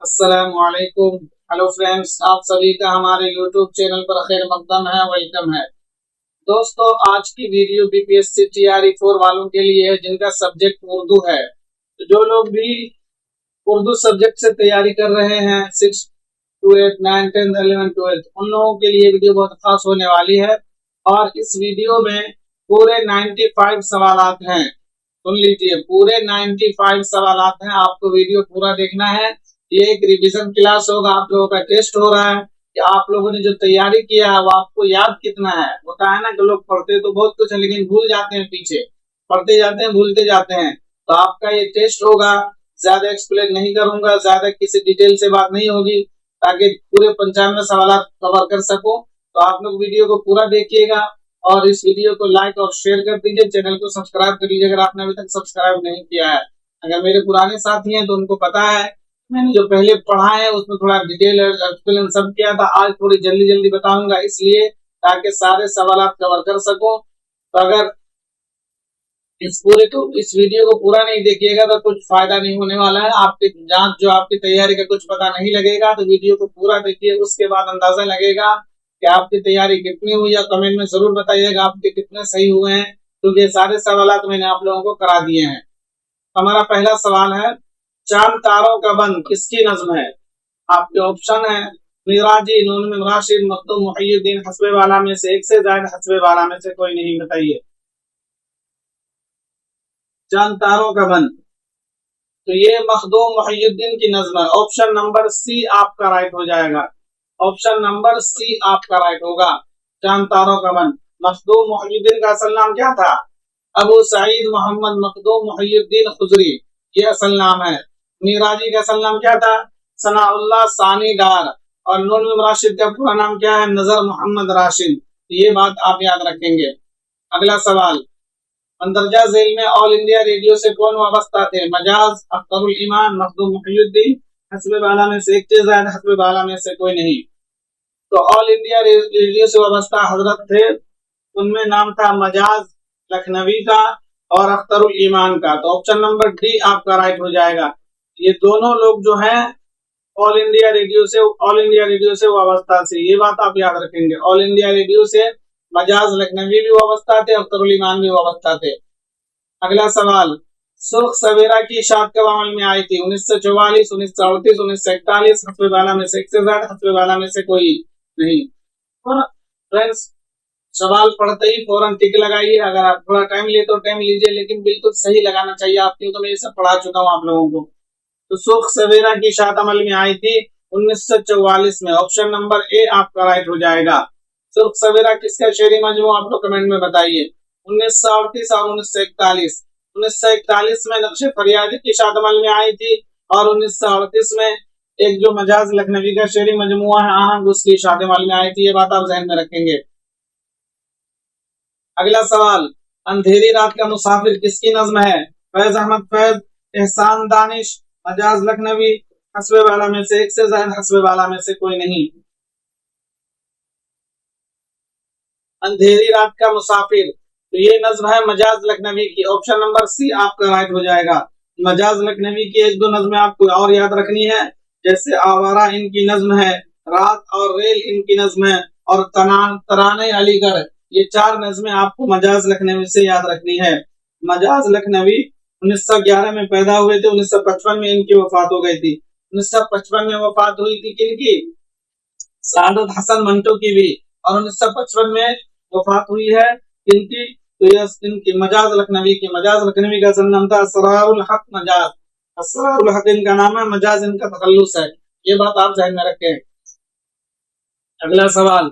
अस्सलामुअलैकुम। Hello friends, आप सभी का हमारे यूट्यूब चैनल पर खैर मकदम है, वेलकम है। दोस्तों, आज की वीडियो बीपीएससी टीआरई 4 वालों के लिए है जिनका सब्जेक्ट उर्दू है। तो जो लोग भी उर्दू सब्जेक्ट से तैयारी कर रहे हैं 6 to 8 9 10 11 12, उन लोगों के लिए वीडियो बहुत खास होने वाली है। और इस वीडियो में पूरे 95 सवालात हैं। सुन लीजिए, पूरे 95 सवालात हैं। आपको वीडियो पूरा देखना है। ये एक रिवीजन क्लास होगा, आप लोगों का टेस्ट हो रहा है कि आप लोगों ने जो तैयारी किया है वो आपको याद कितना है। होता है ना कि लोग पढ़ते तो बहुत कुछ है लेकिन भूल जाते हैं, पीछे पढ़ते जाते हैं, भूलते जाते हैं। तो आपका ये टेस्ट होगा। ज्यादा एक्सप्लेन नहीं करूंगा, ज्यादा किसी डिटेल से बात नहीं होगी, ताकि पूरे 95 सवाल कवर कर सकूं। तो आप लोग वीडियो को पूरा देखिएगा और इस वीडियो को लाइक और शेयर कर दीजिए। चैनल को सब्सक्राइब कर लीजिए अगर आपने अभी तक सब्सक्राइब नहीं किया है। अगर मेरे पुराने साथी हैं तो उनको पता है मैंने जो पहले पढ़ा है उसमें थोड़ा डिटेल एक्सप्लेन सब किया था। आज थोड़ी जल्दी जल्दी बताऊंगा, इसलिए ताकि सारे सवाल कवर कर सकूं। तो अगर इस वीडियो को पूरा नहीं देखिएगा तो कुछ फायदा नहीं होने वाला है। आपकी जांच जो आपकी तैयारी का कुछ पता नहीं लगेगा। तो वीडियो को पूरा देखिए, उसके बाद अंदाजा लगेगा कि आपकी तैयारी कितनी हुई है। कमेंट में जरूर बताइएगा आपके कितने सही हुए हैं, क्योंकि ये सारे सवाल मैंने आप लोगों को करा दिए हैं। हमारा पहला सवाल है, चांद तारों का बंद किसकी नज्म है। आपके ऑप्शन है मिराजी, नून में राशिद, मखदूम, मुहियुद्दीन। हस्बे वाला में से एक से ज्यादा, हस्बे वाला में से कोई नहीं, बताइए। चांद तारों का बंद, तो ये मखदूम मुहियुद्दीन की नज्म है। ऑप्शन नंबर सी आपका राइट हो जाएगा। ऑप्शन नंबर सी आपका राइट होगा। चांद तारों का बंद। मखदूम मुहियुद्दीन का असल नाम क्या था? अबू सईद मोहम्मद मखदूम मुहियुद्दीन खुजरी, ये असल नाम है। मिराजी का असल नाम क्या था? सनाउल्लाह सानी डार। और नून राशिद का पूरा नाम क्या है? नजर मोहम्मद राशिद। ये बात आप याद रखेंगे। अगला सवाल, मंदरजा जेल में ऑल इंडिया रेडियो से कौन वाबस्ता थे? मजाज, अख्तरुल ईमान, मखदूम मुहियुद्दीन। हस्बे वाला में से एक चीज है, हस्बे वाला में से कोई नहीं। तो ऑल इंडिया रेडियो से वाबस्ता हजरत थे, उनमें नाम था मजाज लखनवी का और अख्तरुल ईमान का। तो ऑप्शन नंबर डी आपका राइट हो जाएगा। ये दोनों लोग जो हैं ऑल इंडिया रेडियो से वाबस्ता थे, ये बात आप याद रखेंगे। ऑल इंडिया रेडियो से मजाज लखनवी भी वाबस्ता थे, अख्तरुल ईमान भी वाबस्ता थे। अगला सवाल, सुर्ख सवेरा की शाद कब अमल में आई थी? 1944, 1938, 1941। हस्बे वाला में से एक से ज्यादा, हस्बे वाला में से कोई नहीं। और फ्रेंड्स, सवाल पढ़ते ही फौरन टिक लगाइए। अगर आप थोड़ा टाइम ले तो टाइम लीजिए, लेकिन बिल्कुल सही लगाना चाहिए आपको, तो मैं ये सब पढ़ा चुका हूँ आप लोगों को। तो सुर्ख सवेरा की शाद अमल में आई थी 1944 में। ऑप्शन नंबर ए आपका राइट हो जाएगा। सुर्ख सवेरा किसका शेरी मजमू, आप लोग कमेंट में बताइए। 1938 और 1941। 1941 में नक्श फरियादी की शाद अमल में आई थी और 1938 में एक जो मजाज लखनवी का शेरी मजमुआ है आहंग, उसकी शाद अमल में आई थी। ये बात आप जहन में रखेंगे। अगला सवाल, अंधेरी रात का मुसाफिर किसकी नज्म है? फैज अहमद फैज, एहसान दानिश, मजाज लखनवी। हस्बे वाला में से एक से ज्यादा, हस्बे वाला में से कोई नहीं। अंधेरी रात का मुसाफिर, तो ये नज्म है मजाज लखनवी की। ऑप्शन नंबर सी आपका राइट हो जाएगा। मजाज लखनवी की एक दो नज्में आपको और याद रखनी है, जैसे आवारा इनकी नज्म है, रात और रेल इनकी नज्म है, और तराने अलीगढ़। ये चार नज्में आपको मजाज लखनवी से याद रखनी है। मजाज लखनवी 1911 में पैदा हुए थे, 1955 में इनकी वफात हो गई थी। 1955 में वफात हुई थी किनकी? सादत हसन मंटो की भी। और 1955 में वफात हुई है इनकी, तो ये इनकी मजाज लखनवी की। मजाज लखनवी का असल नाम था असरारुल हक मजाज। असरारुल हक इनका नाम है, मजाज इनका तखल्लुस है। ये बात आप ध्यान में रखें। अगला सवाल,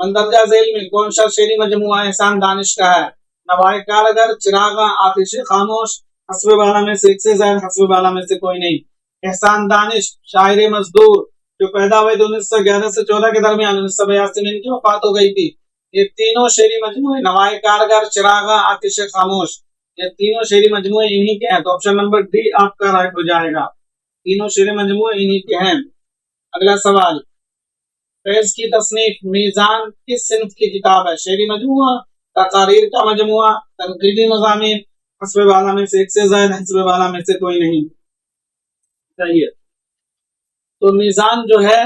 मंदरजा जेल में कौन सा शेरी मजमुआ एहसान दानिश का है? नवाए कारगर, चिरागा, आतिश खामोश। हस्बे वाला में से एक से ज्यादा, हस्बे वाला में से कोई नहीं। एहसान दानिश शायर मजदूर, जो पैदा हुए थे 1911 से 14 के दरमियान। 1982 में इनकी वफात हो गई थी। ये तीनों शेरी मजमुए नवाए कारगर, चिरागा, आतिश खामोश, ये तीनों शेरी मजमुए इन्हीं के हैं। तो ऑप्शन नंबर डी आपका राइट हो जाएगा। तीनों शेरी मजमुए इन्हीं के हैं। अगला सवाल, फैज की तसनीफ मीजान किस सिन्फ की किताब है? शेरी मजमुआ, तकारीर का मजमुआ, तनकीदी मज़ामीन। हस्बे वाला में से एक से ज्यादा, हस्बे वाला में से कोई नहीं। चाहिए। तो मीज़ान जो है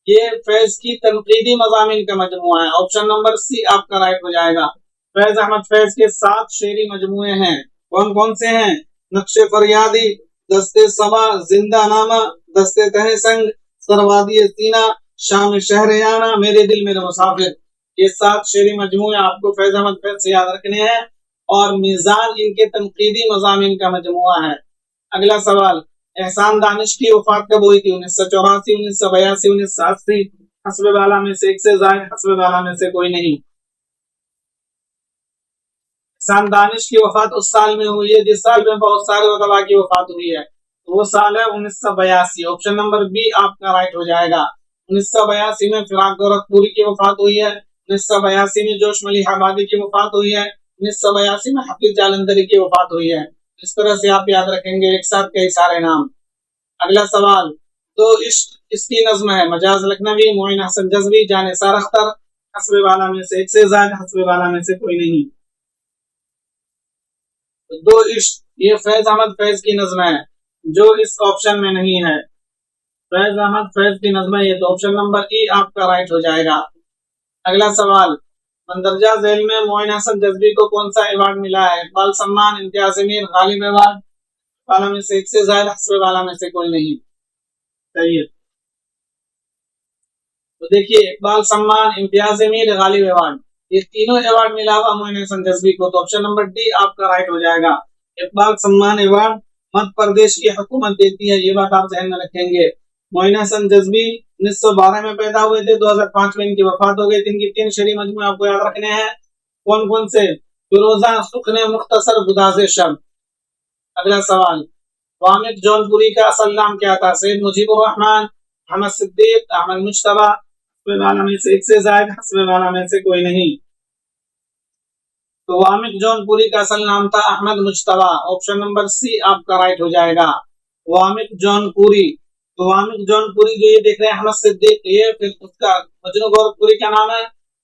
ये फैज की तनकीदी मज़ामीन का मजमुआ है। ऑप्शन नंबर सी आपका राइट हो जाएगा। फैज अहमद फैज के 7 शेरी मजमुए हैं। कौन कौन से हैं? नक्शे फरियादी, दस्ते सबा, जिंदा नामा, दस्ते तहे संग, सरवादी सीना, शाम शहरियाना, मेरे दिल मेरे मुसाफिर। ये 7 शेरी मजमुए आपको फैज अहमद फैज से याद रखने हैं और मीज़ान इनके तनकीदी मज़ामीन का मजमुआ है। अगला सवाल, एहसान दानिश की वफात कब हुई थी? 1984, 1982, 1980? हस्ब वाला में से एक से जायद, हस्ब वाला में से कोई नहीं। एहसान दानिश की वफात उस साल में हुई है जिस साल में बहुत सारे उलमा की वफात हुई है, वो साल है 1982। ऑप्शन नंबर बी आपका राइट हो जाएगा। 1982 में फिराक गोरखपुरी की वफात हुई है। 1982 में जोश मलिहाबादी की वफात हुई है। 1982 में हफीज जालंधरी की वफात हुई है। इस तरह से आप याद रखेंगे एक साथ कई सारे नाम। अगला सवाल, तो इश्क इसकी नज्म है। मजाज लखनवी, मोइन हसन जज़वी, जानिसार अख्तर, हस्ब वाला में से एक से जायद, हस्ब वाला में से कोई नहीं। तो दो इश्क ये फैज अहमद फैज की नज्म है जो इस ऑप्शन में नहीं है। फैज अहमद फैज की नज्म है ये, तो ऑप्शन नंबर ई आपका राइट हो जाएगा। अगला सवाल, मंदरजा झेल में मोइन हसन जज़वी को कौन सा अवार्ड मिला है? इकबाल सम्मान, इम्तियाज मीर, गालिब अवार्ड, वाला में से एक से जायद, हस्ब वाला में से कोई नहीं। सही है। तो देखिए, इकबाल सम्मान, इम्तियाज मीर, गालिब अवार्ड, ये तीनों अवार्ड मिला हुआ मोइन हसन जज़वी को, तो ऑप्शन नंबर डी आपका राइट हो जाएगा। इकबाल सम्मान अवार्ड मध्य प्रदेश की हुकूमत देती है, ये बात आप ध्यान में रखेंगे। मोइन हसन जज़वी 1912 में पैदा हुए थे, 2005 में इनकी वफात हो गई थी। इनकी 3 शेरी मजमूए आपको याद रखने हैं। कौन कौन से? फिरोजा, सुखने, मुख्तसर, गुदाज़े शब। अगला सवाल, वामिद जौनपुरी का असल नाम क्या था? सैयद मुजीबुर रहमान, अहमद सिद्दीक, अहमद मुज्तबा, हस्ब वाला में से एक से जायद, हस्ब वाला में से कोई नहीं। तो वामिद जौनपुरी का असल नाम था Ahmad Mujtaba. Option number C आपका राइट हो जाएगा। वामिद जौनपुरी, तो वामिद जौनपुरी जो ये देख रहे हैं अहमद सिद्दीक, ये फिर उसका मजनू गोरखपुरी का नाम है।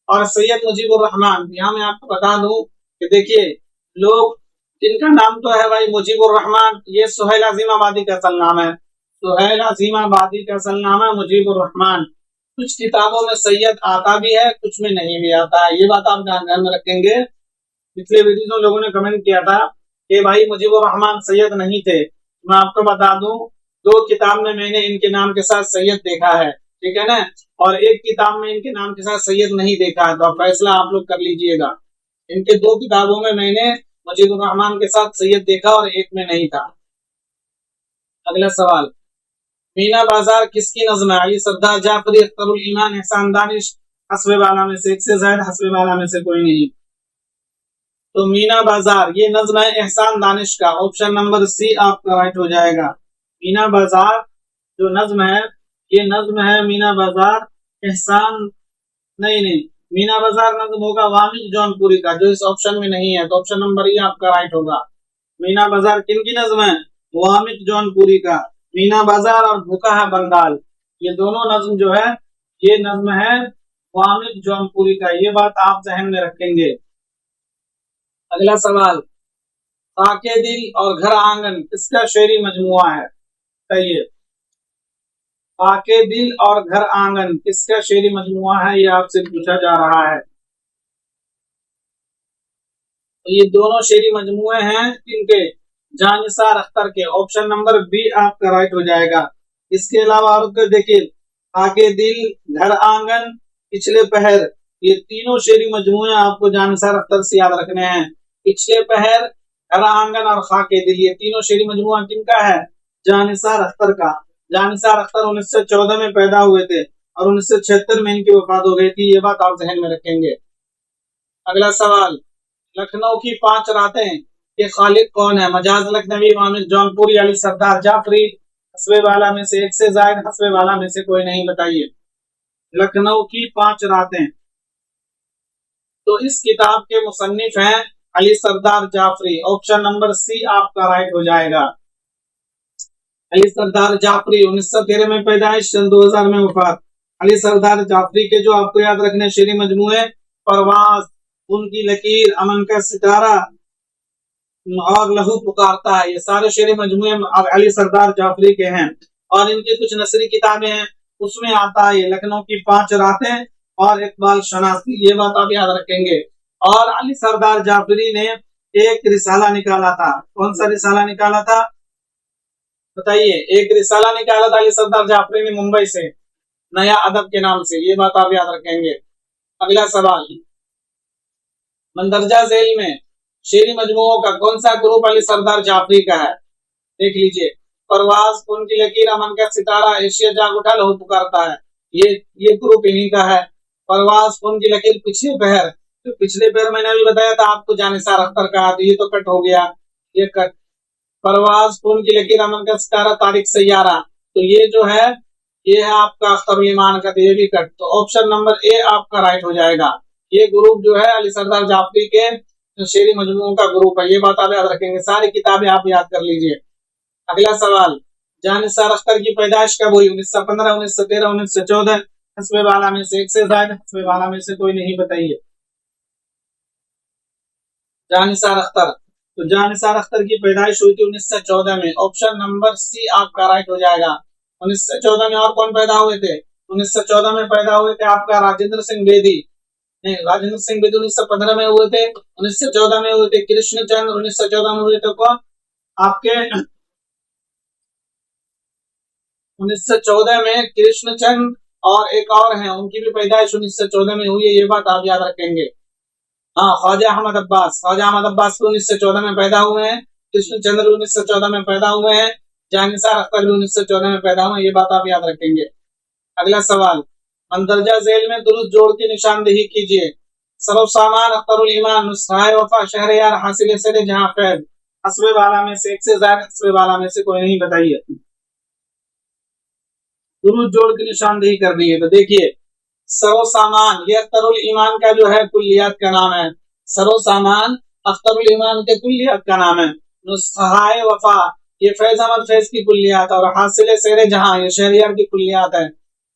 और सैयद मुजीबुर रहमान, यहाँ मैं आपको बता दूं कि देखिए, लोग जिनका नाम तो है भाई मुजीबुर रहमान, ये सुहैल अजीमाबादी का असल नाम है। सुहैल अजीमाबादी का असल नाम है मुजीबुर रहमान। कुछ किताबों में सैयद आता भी है, कुछ में नहीं भी आता है, ये बात आप ध्यान में रखेंगे। पिछले वीडियो में लोगों ने कमेंट किया था कि भाई मुजीबुर रहमान सैयद नहीं थे। मैं आपको बता दूं, 2 किताब में मैंने इनके नाम के साथ सैयद देखा है, ठीक है ना, और एक किताब में इनके नाम के साथ सैयद नहीं देखा है। तो फैसला आप लोग कर लीजिएगा। इनके 2 किताबों में मैंने मुजीबुर रहमान के साथ सैयद देखा और एक में नहीं था। अगला सवाल, मीना बाजार किसकी नज्म है? अली सरदार, जाफरी, अख्तरुल ईमान, एहसान दानिश, हस्ब वाला में से एक से जायद, हस्ब वाला में से कोई नहीं। तो मीना बाजार ये नज्म है एहसान दानिश का। ऑप्शन नंबर सी आपका राइट हो जाएगा। मीना बाजार जो नज्म है, ये नज्म है मीना बाजार एहसान, नहीं, मीना बाजार नज्म होगा वामिद जौनपुरी का, जो इस ऑप्शन में नहीं है। तो ऑप्शन नंबर ई आपका राइट होगा। मीना बाजार किन की नज्म है? वामिद जौनपुरी का। मीना बाजार और भूखा है बंगाल, ये दोनों नज्म जो है ये नज्म है वामिद जौनपुरी का, ये बात आप जहन में रखेंगे। अगला सवाल, ताके दिल और घर आंगन किसका शेरी मजमुआ है? सही है। ताके दिल और घर आंगन किसका शेरी मजमुआ है, ये आपसे पूछा जा रहा है। तो ये दोनों शेरी मजमुए हैं किनके? जानिसार अख्तर के। ऑप्शन नंबर बी आपका राइट हो जाएगा। इसके अलावा और देखिए, ताके दिल, घर आंगन, पिछले पहर, ये तीनों शेरी मजमुए आपको जानिसार अख्तर से याद रखने हैं। पिछले पहर, घर आंगन और खाके दिल, ये तीनों शेरी मजमुआ किनका है? जानिसार अख्तर का। जानिसार अख्तर 1914 में पैदा हुए थे और 1976 में इनकी वफात हो गई थी, ये बात आप जहन में रखेंगे। अगला सवाल, लखनऊ की 5 रातें के खालिक कौन है? मजाज लखनवी, वामिद जौनपुरी, अली सरदार जाफरी, हस्बे वाला में से एक से जायद, हस्बे वाला में से कोई नहीं। बताइए, लखनऊ की 5 रातें, तो इस किताब के मुसन्निफ हैं अली सरदार जाफरी। ऑप्शन नंबर सी आपका राइट हो जाएगा। अली सरदार जाफरी 1913 में पैदाइश, सन 2000 में वफात। अली सरदार जाफरी के जो आपको याद रखने शेरी मजमूए, परवाज, उनकी लकीर, अमन का सितारा और लहू पुकारता है, ये सारे शेरी मजमूए अली सरदार जाफरी के हैं। और इनकी कुछ नसरी किताबें हैं, उसमें आता है लखनऊ की 5 रातें और इकबाल शनासी, ये बात आप याद रखेंगे। और अली सरदार जाफरी ने एक रिसाला निकाला था, कौन सा रिसाला निकाला था बताइए? एक रिसाला निकाला था अली सरदार जाफरी ने मुंबई से, नया अदब के नाम से, ये बात आप याद रखेंगे। अगला सवाल, मंदरजा झेल में शेरी मजमुओं का कौन सा ग्रुप अली सरदार जाफरी का है? देख लीजिए, परवाज, खून की लकीर, अमन का सितारा, एशिया जाग उठा, लहू पुकारता है, ये ग्रुप इन्हीं का है। परवाज, खून की लकीर, पिछले पहर, तो पिछले पहर मैंने अभी बताया था आपको जानिसार अख्तर का, तो ये तो कट हो गया, ये कट। परवाज, खून की लकीर, अमन का सितारा, तारिक सैयारा, तो ये जो है ये है आपका अख्तरुल ईमान का, तो ये भी कट। तो ऑप्शन नंबर ए आपका राइट हो जाएगा। ये ग्रुप जो है अली सरदार जाफरी के शेरी मजमुओं का ग्रुप है, ये बात आप याद रखेंगे, सारी किताबें आप याद कर लीजिए। अगला सवाल, जानिसार अख्तर की पैदाइश कब हुई? 1915, 1913, 1914, हस्बे वाला में से एक से ज्यादा, हस्बे वाला में से कोई नहीं, बताइए। जानिसार अख्तर, तो जानिसार अख्तर की पैदाइश हुई थी 1914 में, ऑप्शन नंबर सी आपका राइट हो जाएगा। 1914 में और कौन पैदा हुए थे? 1914 में पैदा हुए थे आपका राजेंद्र सिंह बेदी, नहीं, राजेंद्र सिंह बेदी 1915 में हुए थे, 1914 में हुए थे कृष्णचंद्र, 1914 में हुए थे कौन आपके 1914 में कृष्णचंद्र, और एक और है उनकी भी पैदाइश 1914 में हुई है, ये बात आप याद रखेंगे। हाँ, ख्वाजा अहमद अब्बास, ख्वाजा अहमद अब्बास 1914 में पैदा हुए हैं, कृष्णचंद्र 1914 में पैदा हुए हैं, जानिसार अख्तर भी 1914 में पैदा हुए हैं, ये बात आप याद रखेंगे। अगला सवाल, मंदरजा झेल में दुरुस्त जोड़ की निशानदेही कीजिए। सरो सामान, अख्तरुल ईमान, नुस्खाए वफा, शहरयार, हासिल सरे जहां फैज, हस्बे वाला में से एक से ज्यादा, हस्बे वाला में से कोई नहीं, बताइए। दुरुस्त जोड़ की निशानदेही करनी है, तो देखिए, सरो सामान ये अख्तरुल ईमान का जो है कुल्लियात का नाम है, सरो सामान अख्तरुल ईमान के कुल्लियात का नाम है। नुस्खाए वफा ये फैज अहमद फैज की कुल्लियात, और हासिल शेर जहां ये शहरियार की कुल्लियात है,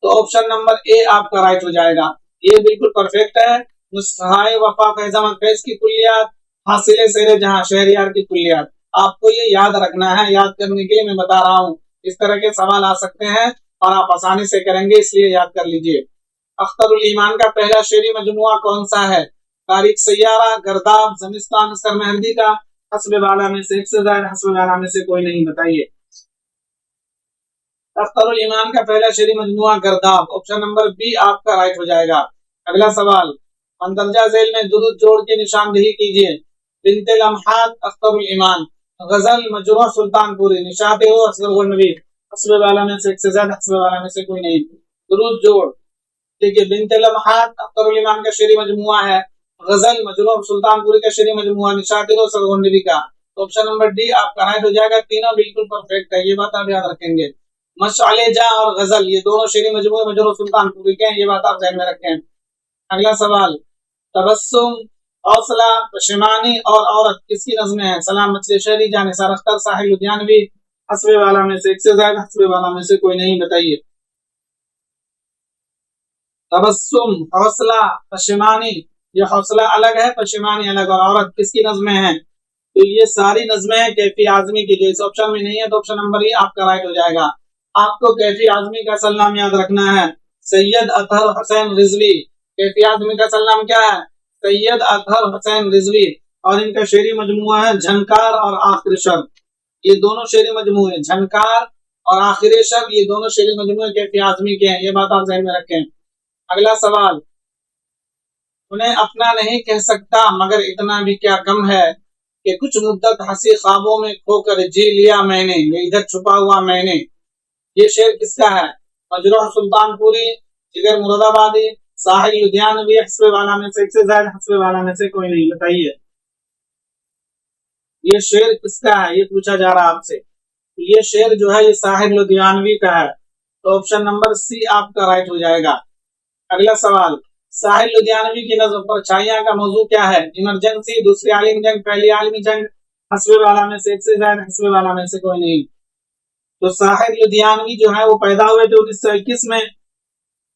तो ऑप्शन नंबर ए आपका राइट हो जाएगा, ये बिल्कुल परफेक्ट है। नुस्खाए वफा फैज अहमद फैज की कुल्लियात, हासिल शेर जहां शहरियार की कुल्लियात, आपको ये याद रखना है, याद करने के लिए मैं बता रहा हूँ, इस तरह के सवाल आ सकते हैं और आप आसानी से करेंगे, इसलिए याद कर लीजिए। अख्तरुल ईमान का पहला शेरी मजमुआ कौन सा है? तारिक सैयारा, गर्दाब, जमिस्तान, असर मेहंदी का, हस्बे वाला में से एक से ज्यादा, हस्बे वाला में से कोई नहीं, बताइए। अख्तरुल ईमान का पहला शेरी मजमुआ गर्दाब, ऑप्शन नंबर बी आपका राइट हो जाएगा। अगला सवाल, मंदरजा झेल में दुरुस्त जोड़ की निशानदेही कीजिए। बिन्ते लम्हात अख्तरुल ईमान, गजल, मजरूह सुल्तानपुरी, निशाते हो असगर गनवी, हस्बे वाला में से एक से ज्यादा, हस्बे वाला में से कोई नहीं, दुरुस्त जोड़। ठीक है, बिन्ते लम्हात अख्तरुल ईमान का शेरी मजमुआ है, गजल मजरूह सुल्तानपुरी का शेरी मजमुआ, निशाते हो असगर गनवी का, ऑप्शन नंबर डी आपका राइट हो जाएगा। तीनों बिल्कुल परफेक्ट है, ये बात आप याद रखेंगे। मशाले जा और गजल ये दोनों शेरी मजमूए मजरूह सुल्तानपुरी के हैं, ये बात आप ध्यान में रखें। अगला सवाल, तबस्सुम, हौसला, पशेमानी और औरत किसकी नज़्में हैं? सलाम मछली शहरी, जानिसार अख्तर, साहिल लुधियानवी, हस्बे वाला में से एक से ज्यादा, हस्बे वाला में से कोई नहीं, बताइए। तबस्सुम, हौसला, पशेमानी, ये हौसला अलग है, पशेमानी अलग, और औरत किसकी नज़्में हैं? तो ये सारी नज़्में कैफी आजमी की, जो इस ऑप्शन में नहीं है, तो ऑप्शन नंबर ई आपका राइट हो जाएगा। आपको कैफी आजमी का असल नाम याद रखना है, सैयद अतहर हुसैन रिजवी। कैफी आजमी का असल नाम क्या है? सैयद अतहर हुसैन रिजवी, और इनका शेरी मजमुआ है झनकार और आखिर शब, ये दोनों शेरी मजमुए, झनकार और आखिर शब, ये दोनों शेरी मजमुए कैफी आजमी के हैं, ये बात आप ध्यान में रखें। अगला सवाल, उन्हें अपना नहीं कह सकता मगर इतना भी क्या कम है कि कुछ मुद्दत हंसी ख्वाबों में खोकर जी लिया मैंने, ये इधर छुपा हुआ मैंने, ये शेर किसका है? मजरूह सुल्तानपुरी, जिगर मुरादाबादी, साहिल लुधियानवी, हस्बे वाला में से एक से ज्यादा, हस्बे वाला में से कोई नहीं, बताइए। ये शेर किसका है, ये पूछा जा रहा है आपसे। ये शेर जो है ये साहिल लुधियानवी का है, तो ऑप्शन नंबर सी आपका राइट हो जाएगा। अगला सवाल, साहिल लुधियानवी की नज़्म परछाइयां का मौजू क्या है? इमरजेंसी, दूसरी आलमी जंग, पहली आलमी जंग, हस्बे वाला में से एक से ज्यादा, हस्बे वाला में से कोई नहीं। तो साहिर लुधियानवी जो है वो पैदा हुए थे 1921 में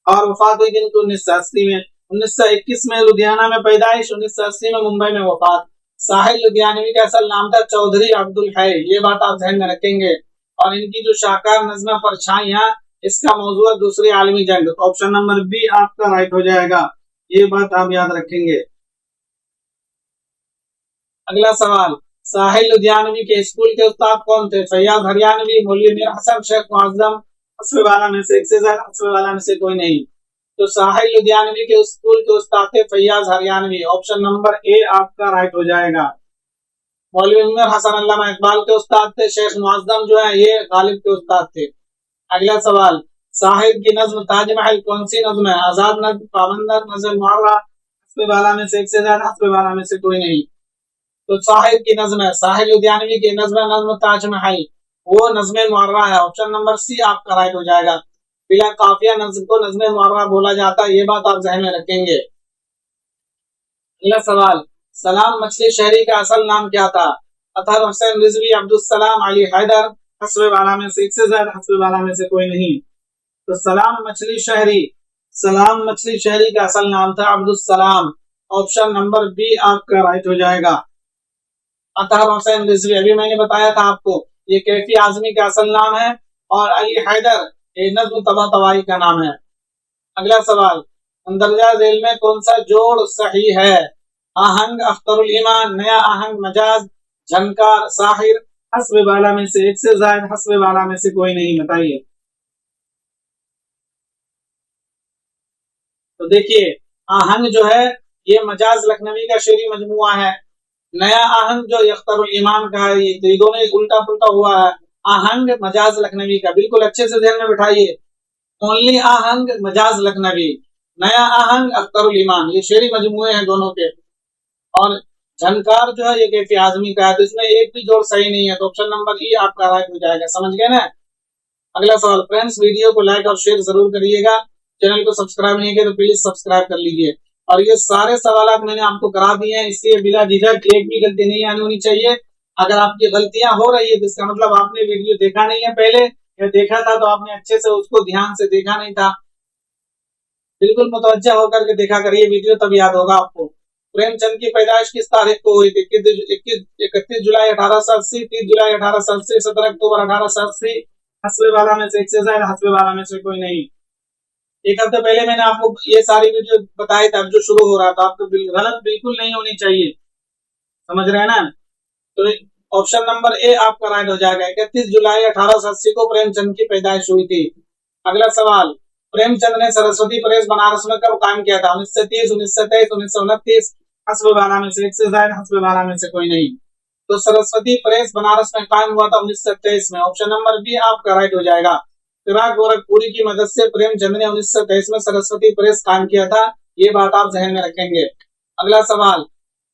और वफात हुई थी 1980 में। 1921 में लुधियाना में पैदाइश, 1980 में मुंबई में वफात। साहिर लुधियानवी का असल नाम था चौधरी अब्दुल है, ये बात आप ध्यान में रखेंगे। और इनकी जो शाहकार नज़्म परछाइयां, इसका मौजू है दूसरी आलमी जंग। तो ऑप्शन नंबर बी आपका राइट हो जाएगा, ये बात आप याद रखेंगे। अगला सवाल, साहिल लुधियानवी के स्कूल के उस्ताद कौन थे? फैयाज हरियाणवी, मौलवी मीर हसन, शेख मुअज्जम, हस्बे वाला में से एक से ज्यादा, हस्बे वाला में से कोई नहीं। तो साहिल लुधियानवी के स्कूल के उस्ताद थे Faiyaz Haryanvi. Option number A आपका राइट हो जाएगा। मौलवी मीर हसन अल्लामा इकबाल के उस्ताद थे। शेख मुअज्जम जो है ये गालिब के उस्ताद थे। अगला सवाल, साहिब की नज्म ताजमहल कौन सी नज्म है? आजाद नज्म, पाबंद नज्म, नज़्म मुअर्रा, हस्बे वाला में से एक से ज्यादा, हस्बे वाला में से कोई नहीं। तो साहिब की नज्म है, साहिल लुधियानवी की नज्म नज्म ताजमहल, वो नज्म मुअर्रा है। ऑप्शन नंबर सी आपका राइट हो जाएगा। बिला काफिया नज्म को नज्म मुअर्रा बोला जाता है, ये बात आप ज़हन में रखेंगे। अगला सवाल, सलाम मछली शहरी का असल नाम क्या था? अतहर हुसैन रिजवी, अब्दुल सलाम, अली हैदर, हस्बे वाला में से एक से ज्यादा, हस्बे वाला में से कोई नहीं। तो सलाम मछली शहरी का असल नाम था Abdul Salam. Option number B आपका राइट हो जाएगा। अतहर हुसैन रिजवी, अभी मैंने बताया था आपको, ये कैफी आजमी का असल नाम है, और अली हैदर ये नज्म तबा तबाई का नाम है। अगला सवाल, मंदरजा झेल में कौन सा जोड़ सही है? आहंग, अख्तरुल ईमान, नया आहंग, मजाज, झनकार, साहिर, हस्बे वाला में से एक से ज्यादा, हस्बे वाला में से कोई नहीं। बताइए। तो देखिए, आहंग जो है ये मजाज लखनवी का शेरी मजमुआ है। नया आहंग जो अख्तरुल ईमान का है, ये दोनों उल्टा पुल्टा हुआ है। आहंग मजाज लखनवी का, बिल्कुल अच्छे से ध्यान में बिठाइए। ओनली आहंग मजाज लखनवी, नया आहंग अख्तरुल ईमान, ये शेरी मजमुए हैं दोनों के। और झनकार जो है ये कैफी आजमी का है। तो इसमें एक भी जोड़ सही नहीं है, तो ऑप्शन नंबर ई आपका राइट हो जाएगा। समझ गए ना? अगला सवाल, फ्रेंड्स वीडियो को लाइक और शेयर जरूर करिएगा। चैनल को सब्सक्राइब नहीं किया तो प्लीज सब्सक्राइब कर लीजिए। और ये सारे सवाल मैंने आपको करा दिए हैं, इसलिए बिला झिझक एक भी गलती नहीं आनी होनी चाहिए। अगर आपकी गलतियां हो रही है तो इसका मतलब आपने वीडियो देखा नहीं है पहले, या देखा था तो आपने अच्छे से उसको ध्यान से देखा नहीं था। बिल्कुल मुतवज्जा होकर के देखा करिए वीडियो, तब याद होगा आपको। प्रेमचंद की पैदाइश किस तारीख को हुई थी? 31 जुलाई 1880, 30 जुलाई 1880, 17 अक्टूबर 1880, हस्बे वाला में से एक से ज्यादा, हस्बे वाला में से कोई नहीं। एक हफ्ते पहले मैंने आपको ये सारी वीडियो बताई था, जो शुरू हो रहा था, आपको गलत बिल्कुल नहीं होनी चाहिए। समझ रहे हैं ना? तो ऑप्शन नंबर ए आपका राइट हो जाएगा। 31 जुलाई 1880 को प्रेमचंद की पैदाइश हुई थी। अगला सवाल, प्रेमचंद ने सरस्वती प्रेस बनारस में कब कायम किया था? 1930, 1923, 1929, हस्बे वाला में से एक से ज्यादा, हस्बे वाला में से कोई नहीं। तो सरस्वती प्रेस बनारस में कायम हुआ था 1923 में। ऑप्शन नंबर बी आपका राइट हो जाएगा। चिराग गोरखपुरी की मदद से प्रेमचंद ने 1923 में सरस्वती प्रेस कायम किया था, ये बात आप जहन में रखेंगे। अगला सवाल,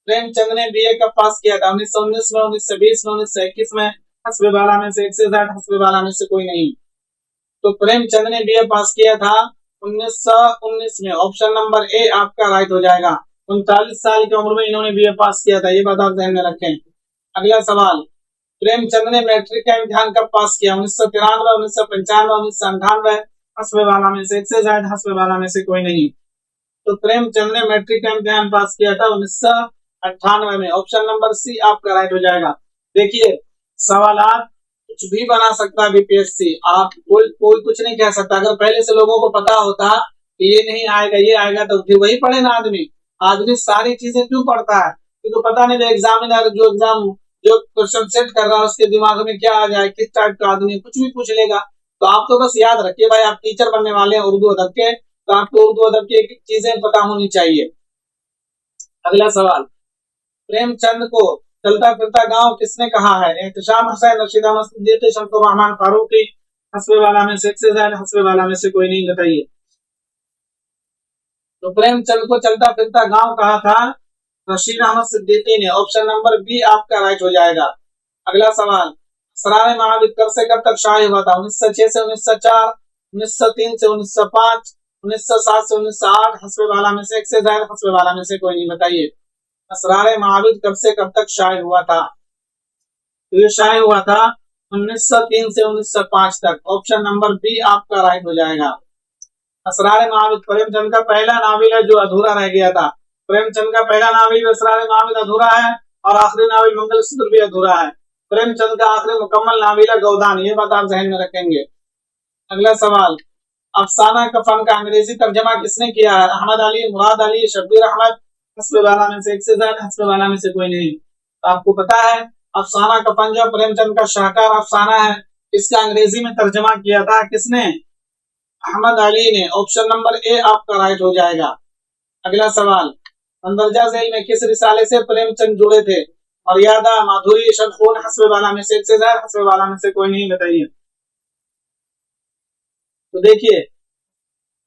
प्रेमचंद ने बीए कब पास किया था? 1919 में, 1920 में, 1921 में, हस्बे वाला में से एक से ज्यादा, हस्बे वाला में से कोई नहीं। तो प्रेमचंद ने बीए पास किया था 1919 में। ऑप्शन नंबर ए आपका राइट हो जाएगा। 39 साल की उम्र में इन्होंने बीए पास किया था, ये बात आप ध्यान में रखें। अगला सवाल, प्रेमचंद ने मैट्रिक का इम्तिहान कब पास किया? 1993, 1995, 1998, हस्बे वाला में से एक से ज्यादा, हस्बे वाला में से कोई नहीं। तो प्रेमचंद ने मैट्रिक का इम्तिहान पास किया था 1998 में। ऑप्शन नंबर सी आपका राइट हो जाएगा। देखिए, सवालात कुछ भी बना सकता है बीपीएससी, आप कोई कुछ नहीं कह सकता। अगर पहले से लोगों को पता होता कि ये नहीं आएगा ये आएगा, तो फिर वही पढ़े ना आदमी सारी चीजें क्यों पढ़ता है? क्योंकि पता नहीं एग्जामिनर जो क्वेश्चन सेट कर रहा है उसके दिमाग में क्या आ जाए, किस टाइप का आदमी, कुछ भी पूछ लेगा। तो आप तो बस याद रखिए भाई, आप टीचर बनने वाले हैं उर्दू अदब के, तो आपको उर्दू अदब की एक चीजें पता होनी चाहिए। अगला सवाल, प्रेमचंद को चलता फिरता गांव किसने कहा है? एहतशाम हुसैन, रशीद अहमद सिद्दीकी, शमसुर रहमान फारूकी, हस्बे वाला में से एक से ज्यादा, हस्बे वाला में से कोई नहीं। बताइए। तो प्रेमचंद को चलता फिरता गांव कहा था रशीद अहमद सिद्दीकी ने। ऑप्शन नंबर बी आपका राइट हो जाएगा। अगला सवाल, असरार महाविद कब से कब तक शाये हुआ था? 1906 से 1904, 1903 से 1905, 1907 से 1908, हस्बे वाला में से एक से ज्यादा, हस्बे वाला में से कोई नहीं। बताइए, असरार महाविद कब से कब तक शाये हुआ था? तो ये शाये हुआ था 1903 से 1905 तक। ऑप्शन नंबर बी आपका राइट हो जाएगा। असरार महाविद प्रेमचंद का पहला नावल है जो अधूरा रह गया था। प्रेमचंद का पहला नावल असरार महाविद अधूरा है, और आखिरी नावल मंगलसूत्र भी अधूरा है। प्रेमचंद का आखिरी मुकम्मल नावल है गोदान, ये बात आप जहन में रखेंगे। अगला सवाल, अफसाना कफन का अंग्रेजी तर्जमा किसने किया है? अहमद अली, मुराद अली, शब्बीर अहमद, हस्बे वाला में से एक से ज्यादा, हस्बे वाला में से कोई नहीं। तो आपको पता है अफसाना कफन जो प्रेमचंद का शाहकार अफसाना है, इसका अंग्रेजी में तर्जमा किया था किसने? अहमद अली ने। ऑप्शन नंबर ए आपका राइट हो जाएगा। अगला सवाल, मंदरजा झेल में किस रिसाले से प्रेमचंद जुड़े थे? मर्यादा, माधुरी, शतखून, हस्बे वाला में से एक से ज्यादा, हस्बे वाला में से कोई नहीं, बताइए। तो देखिए,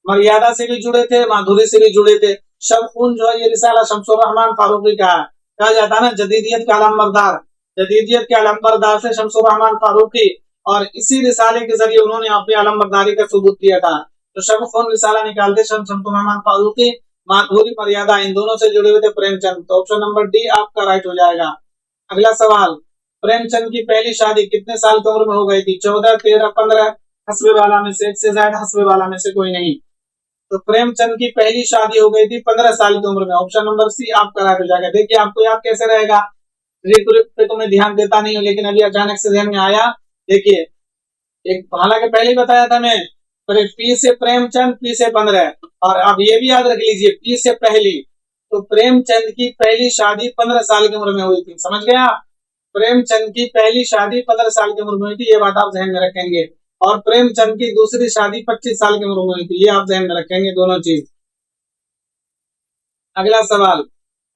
मर्यादा से भी जुड़े थे, माधुरी से भी जुड़े थे। शतखून जो है ये रिसाला शमसुर रहमान फारूकी का है, कहा जाता है ना जदीदियत का अलंबरदार, जदीदियत के अलंबरदार से शमसुर रहमान फारूकी, और इसी रिसाले के जरिए उन्होंने अपनी अलंबरदारी का सबूत दिया था। तो शतखून रिसाला निकालते शमसुर रहमान फारूकी, माधुरी मर्यादा इन दोनों से जुड़े हुए थे प्रेमचंद। तो ऑप्शन नंबर डी आपका राइट हो जाएगा। अगला सवाल, प्रेमचंद की पहली शादी कितने साल की उम्र में हो गई थी? 14, 13, 15, हस्बे वाला में से एक से ज्यादा, हस्बे वाला में से कोई नहीं। तो प्रेमचंद की पहली शादी हो गई थी 15 साल की उम्र में। ऑप्शन नंबर सी आपका राइट हो जाएगा। देखिए आपको याद कैसे रहेगा, पे तो मैं ध्यान देता नहीं हूँ, लेकिन अभी अचानक से ध्यान में आया। देखिए, एक हालांकि पहले ही बताया था मैं, पर पी से प्रेमचंद, पी से 15, और अब ये भी याद रख लीजिए पी से पहली। तो प्रेमचंद की पहली शादी 15 साल की उम्र में हुई थी, समझ गया? प्रेमचंद की पहली शादी 15 साल की उम्र में हुई थी, ये बात आप ध्यान में रखेंगे। और प्रेमचंद की दूसरी शादी 25 साल की उम्र में हुई थी, ये आप ध्यान में रखेंगे दोनों चीज। अगला सवाल,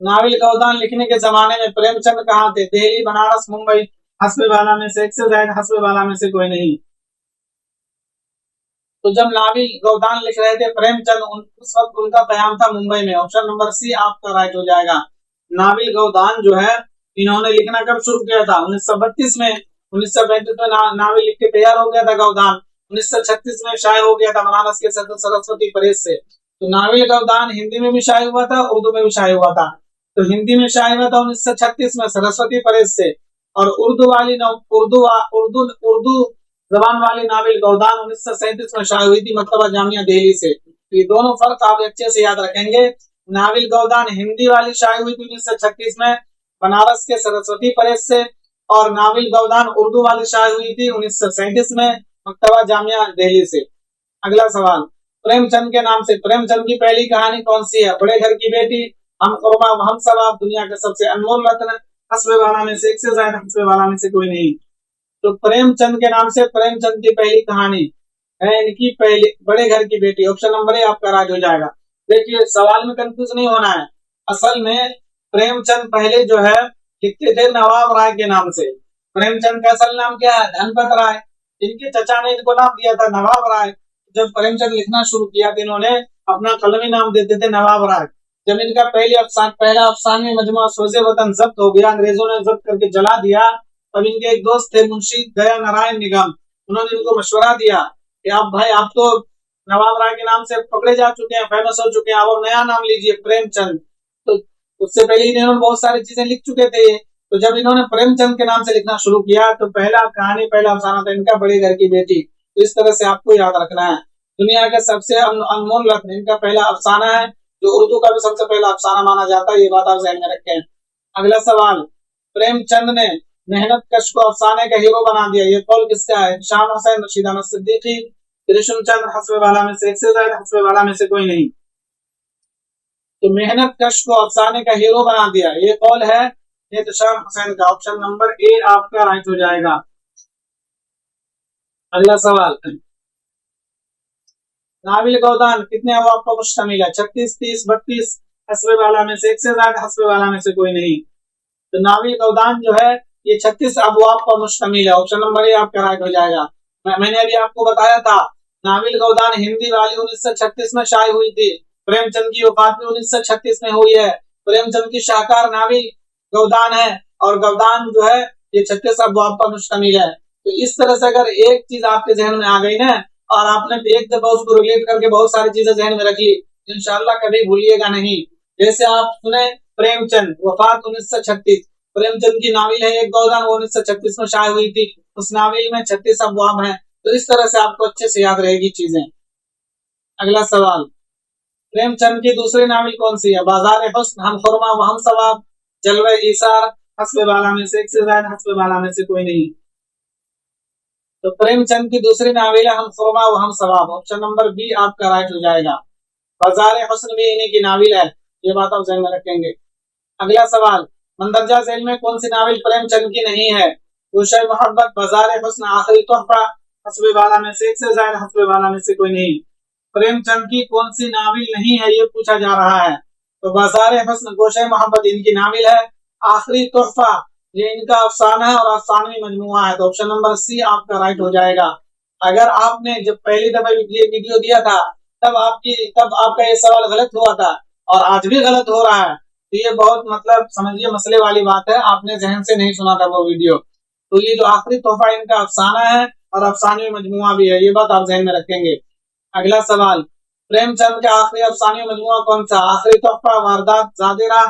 नाविल गोदान लिखने के जमाने में प्रेमचंद कहाँ थे? दिल्ली, बनारस, मुंबई, हस्बे वाला में से एक से ज्यादा, हस्बे वाला में से कोई नहीं। तो जब नाविल गोदान लिख रहे थे प्रेमचंद, उस वक्त उनका कयाम था मुंबई में। ऑप्शन नंबर सी आपका राइट हो जाएगा। नाविल गोदान जो है इन्होंने लिखना कब शुरू किया था? 1932 में। 1935 में नाविल लिख के तैयार हो गया था गोदान। 1936 में शाये हो गया था बनारस के सरस्वती प्रेस से। तो नाविल गोदान हिंदी में भी शाये हुआ था, उर्दू में भी शाये हुआ था। तो हिंदी में शाये हुआ था 1936 में सरस्वती प्रेस से, और उर्दू वाली उर्दू उर्दू उर्दू जबान वाली नाविल गोदान 1937 में शाये हुई थी मकतबा जामिया दिल्ली से। तो ये दोनों फर्क आप अच्छे से याद रखेंगे। नाविल गोदान हिंदी वाली शाये हुई थी 1936 में बनारस के सरस्वती प्रेस से, और नाविल गोदान उर्दू वाली शाये हुई थी 1937 में मकतबा जामिया दिल्ली से। अगला सवाल, प्रेमचंद के नाम से प्रेमचंद की पहली कहानी कौन सी है? बड़े घर की बेटी, हम खुरमा, हम सवाब, दुनिया के सबसे अनमोल रत्न, हस्बे वाला में से एक से ज्यादा, हस्बे वाला में से कोई नहीं। तो प्रेमचंद के नाम से प्रेमचंद की पहली कहानी है इनकी पहली बड़े घर की बेटी। ऑप्शन नंबर ए आपका राइट हो जाएगा। देखिए सवाल में कंफ्यूज नहीं होना है। असल में प्रेमचंद पहले जो है लिखते थे नवाब राय के नाम से। प्रेमचंद का असल नाम क्या है? धनपत राय। इनके चचा ने इनको नाम दिया था नवाब राय। जब प्रेमचंद लिखना शुरू किया तो इन्होंने अपना कलमी नाम देते थे नवाब राय। जब इनका पहला अफसाने मजमूआ सोजे वतन जब्त हो गया, अंग्रेजों ने जब्त करके जला दिया, तब इनके एक दोस्त थे मुंशी दया नारायण निगम, उन्होंने इनको मशवरा दिया कि आप भाई आप तो नवाब राय के नाम से पकड़े जा चुके हैं, फेमस हो चुके हैं, आप नया नाम लीजिए प्रेमचंद। तो उससे पहले इन्होंने बहुत सारी चीजें लिख चुके थे। तो जब इन्होंने प्रेमचंद के नाम से लिखना शुरू किया तो पहला कहानी पहला अफसाना था इनका बड़े घर की बेटी। तो इस तरह से आपको याद रखना है। दुनिया के सबसे अनमोल रत्न इनका पहला अफसाना है, जो उर्दू का भी सबसे पहला अफसाना माना जाता है, ये बात आप ध्यान में रखें। अगला सवाल, प्रेमचंद ने मेहनत कश को अफसाने का हीरो बना दिया, ये कौल किसका है? शाम हुसैन, रशीद अहमद सिद्दीकी, कृष्णचंद्र, हस्बे वाला में से एक से ज्यादा, हस्बे वाला में से कोई नहीं। तो मेहनत कश को अफसाने का हीरो बना दिया, ये कौल है शाम हुसैन का। ऑप्शन नंबर ए आपका राइट हो जाएगा। अगला सवाल, नाविल गोदान कितने अबवाब पर मुश्तमिल है? 36, 30, 32, हस्बे वाला में से एक से ज्यादा, हस्बे वाला में से कोई नहीं। तो नाविल गोदान जो है ये 36 अबवाब पर मुश्तमिल है। ऑप्शन नंबर ए आपका राइट हो जाएगा। मैंने अभी आपको बताया था नाविल गोदान हिंदी वाली 1936 में शाये हुई थी। प्रेमचंद की वफात भी 1936 में हुई है। प्रेमचंद की शाहकार नाविल गोदान है, और गोदान जो है ये 36 अबवाब पर मुश्तमिल है। तो इस तरह से अगर एक चीज आपके जहन में आ गई ना, और आपने एक दफा उसको रिलेट करके बहुत सारी चीजें जहन में रखी, इंशाल्लाह कभी भूलिएगा नहीं। जैसे आप सुने प्रेमचंद वफात 1936, प्रेमचंद की नाविल है एक गोदान, वो 1936 में शाये हुई थी। उस नाविल में 36 अबवाब हैं। तो इस तरह से आपको अच्छे से याद रहेगी चीजें। अगला सवाल, प्रेमचंद की दूसरी नाविल कौन सी है? बाजार हुस्न, हम खुरमा, हम सवाब, जलवे ईसार, हस्ब वाला में से एक से ज्यादा, हस्ब वाला में से कोई नहीं। तो प्रेमचंद की दूसरी नावेल है हम खुरमा व हम सवाब, ऑप्शन नंबर बी आपका राइट हो जाएगा। बाजार हुस्न भी इन्हीं की नाविल है, ये बात आप ध्यान में रखेंगे। अगला सवाल, मंदरजा झेल में कौन सी नाविल प्रेमचंद की नहीं है? गुलशन मोहब्बत, बाजार हुस्न, आखिरी तोहफा, हस्ब वाला में से एक से ज्यादा, हस्ब वाला में से कोई नहीं। प्रेमचंद की कौन सी नाविल नहीं है ये पूछा जा रहा है। तो बाजार हुस्न, गोशे मोहब्बत इनकी नाविल है। आखिरी तोहफा ये इनका अफसाना है और अफसानवी मजमुआ है, तो ऑप्शन नंबर सी आपका राइट हो जाएगा। अगर आपने जब पहली दफा ये वीडियो दिया था तब आपका ये सवाल गलत हुआ था और आज भी गलत हो रहा है, तो ये बहुत मतलब समझिए मसले वाली बात है, आपने जहन से नहीं सुना था वो वीडियो। तो ये जो आखिरी तोहफा इनका अफसाना है और अफसानवी मजमुआ भी है, ये बात आप जहन में रखेंगे। अगला सवाल, प्रेमचंद का आखिरी अफसानी मजमुआ कौन सा? आखिरी तोहफा, वारदात, जादिरा,